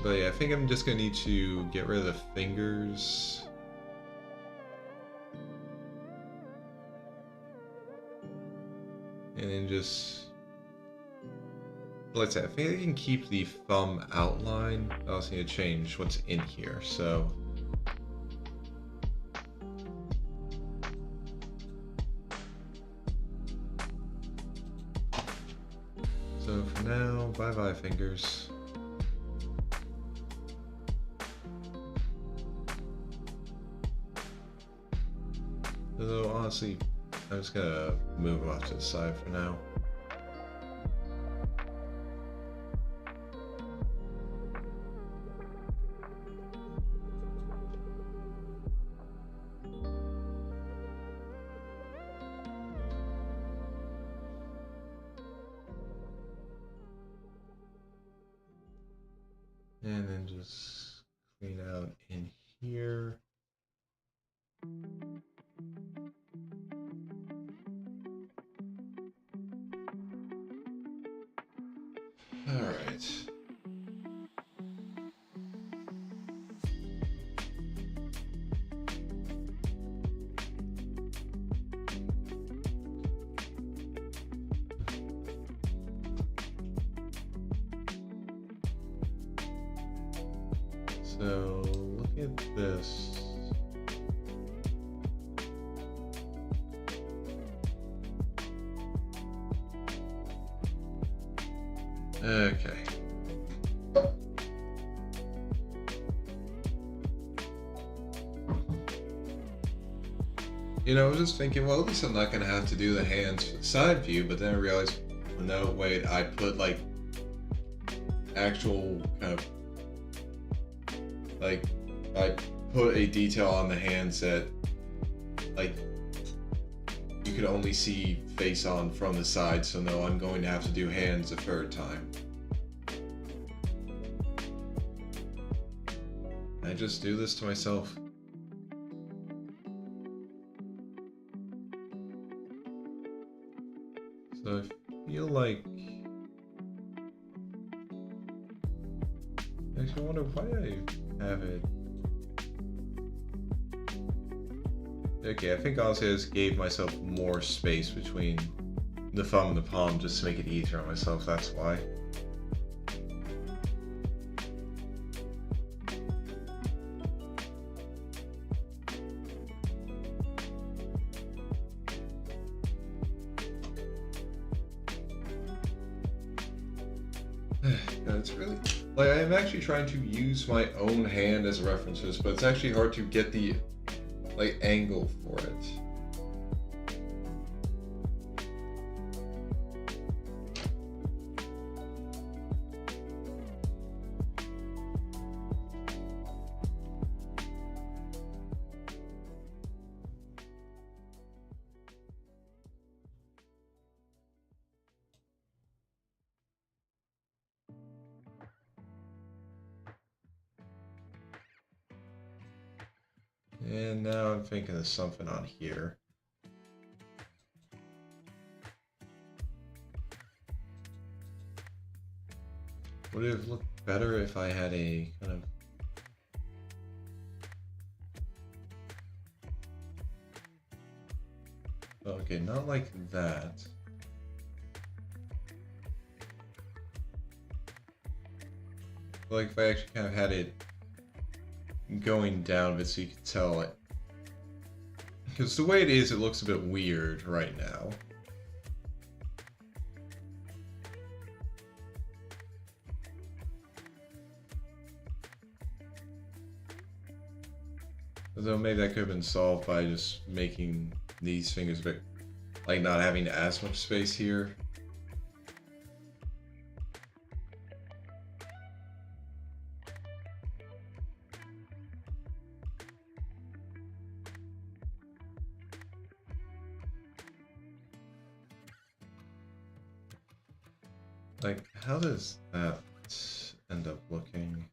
But yeah, I think I'm just gonna need to get rid of the fingers. And then just, let's say, I think I can keep the thumb outline. I also need to change what's in here, so. So for now, bye-bye fingers. Although, honestly, I'm just gonna move off to the side for now. And then just clean out in here. All right. So look at this. Okay. You know, I was just thinking, well, at least I'm not going to have to do the hands for the side view, but then I realized, no, wait, I put like actual kind of like I put a detail on the hands that like you could only see face on from the side, so no, I'm going to have to do hands a third time. I just do this to myself. So I feel like... Actually, I wonder why I have it... Okay, I think honestly I just gave myself more space between the thumb and the palm just to make it easier on myself, that's why. It's really... Like, I'm actually trying to use my own hand as references, but it's actually hard to get the like angle for it. And now I'm thinking of something on here. Would it have looked better if I had a kind of... Okay, not like that. But like if I actually kind of had it going down a bit so you could tell it. Because the way it is, it looks a bit weird right now. Although maybe that could have been solved by just making these fingers a bit, like not having as much space here. Like, how does that end up looking?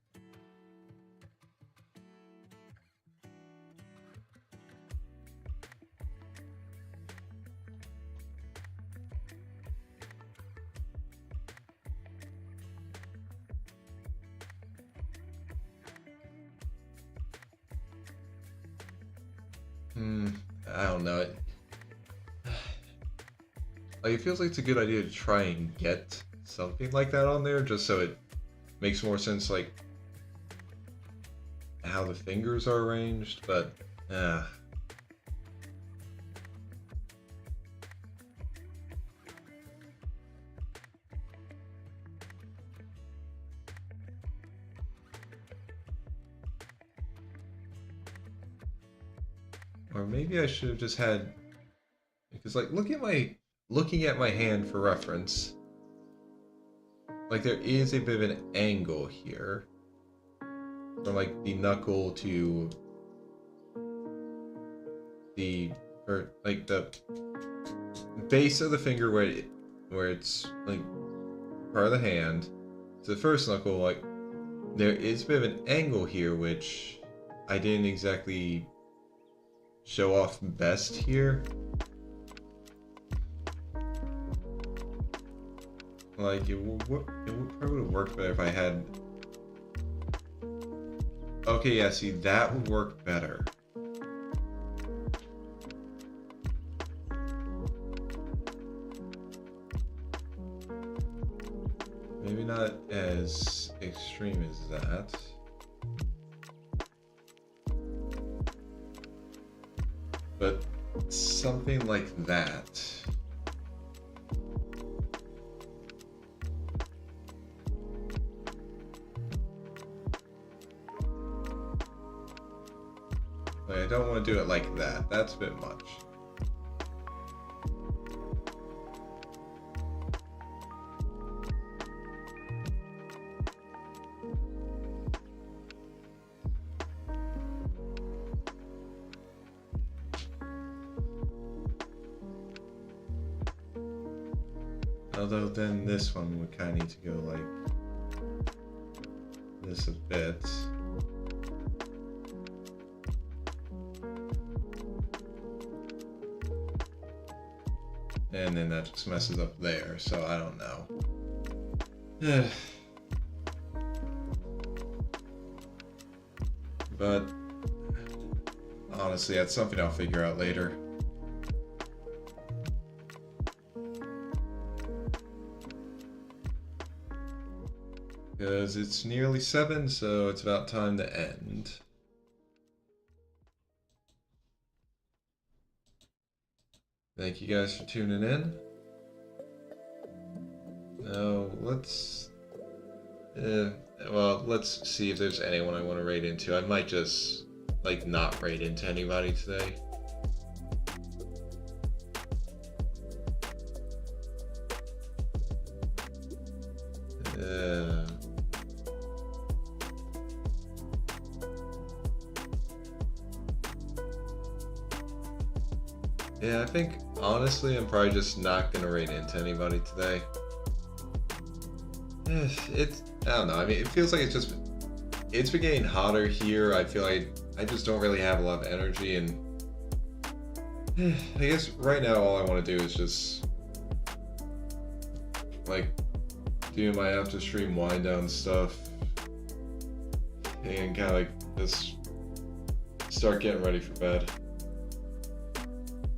I don't know. Like, it feels like it's a good idea to try and get something like that on there, just so it makes more sense, like, how the fingers are arranged, but, Or maybe I should have just had, because like looking at my hand for reference, like there is a bit of an angle here from like the knuckle to the, or like the base of the finger where it's like part of the hand to the first knuckle, like there is a bit of an angle here, which I didn't exactly show off best here. Like, it probably would work better if I had... Okay, yeah, see, that would work better. Maybe not as extreme as that. But something like that. Like, I don't want to do it like that. That's a bit much. Although then this one would kind of need to go like this a bit. And then that just messes up there, so I don't know. But honestly, that's something I'll figure out later. Because it's nearly 7, so it's about time to end. Thank you guys for tuning in. Now, let's see if there's anyone I want to raid into. I might just, like, not raid into anybody today. Yeah, I think, honestly, I'm probably just not gonna raid into anybody today. I don't know, I mean, it feels like it's been getting hotter here. I feel like I just don't really have a lot of energy, and I guess right now all I want to do is just, like, do my after stream wind down stuff, and kind of like just start getting ready for bed.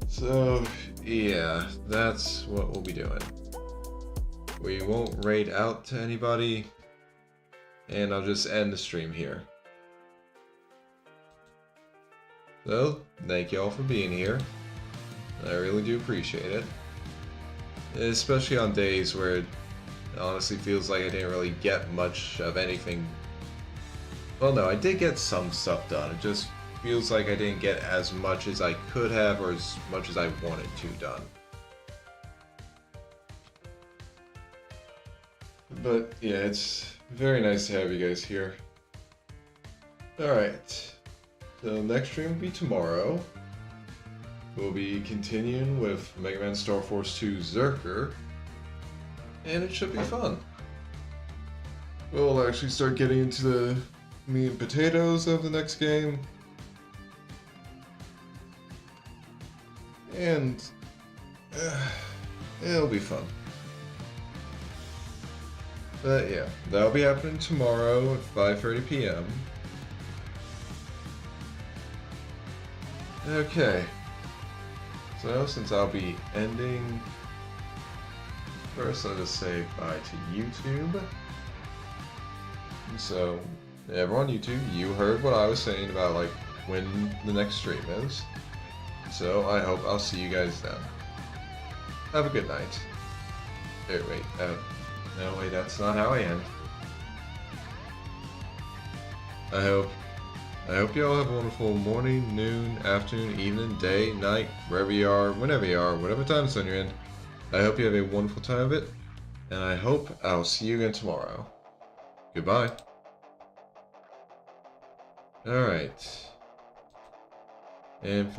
So, yeah, that's what we'll be doing. We won't raid out to anybody, and I'll just end the stream here. So, thank you all for being here. I really do appreciate it. Especially on days where it honestly feels like I didn't really get much of anything. Well, no, I did get some stuff done. It just feels like I didn't get as much as I could have, or as much as I wanted to done. But yeah, it's very nice to have you guys here. Alright, so next stream will be tomorrow. We'll be continuing with Mega Man Star Force 2 Zerker, and it should be fun. We'll actually start getting into the meat and potatoes of the next game. And it'll be fun. But yeah, that'll be happening tomorrow at 5:30 p.m. Okay. So since I'll be ending, first I'll just say bye to YouTube. So everyone on YouTube, you heard what I was saying about like when the next stream is. So I hope I'll see you guys then. Have a good night. There, wait, no, wait, that's not how I end. I hope you all have a wonderful morning, noon, afternoon, evening, day, night, wherever you are, whenever you are, whatever time zone you're in. I hope you have a wonderful time of it, and I hope I'll see you again tomorrow. Goodbye. Alright. And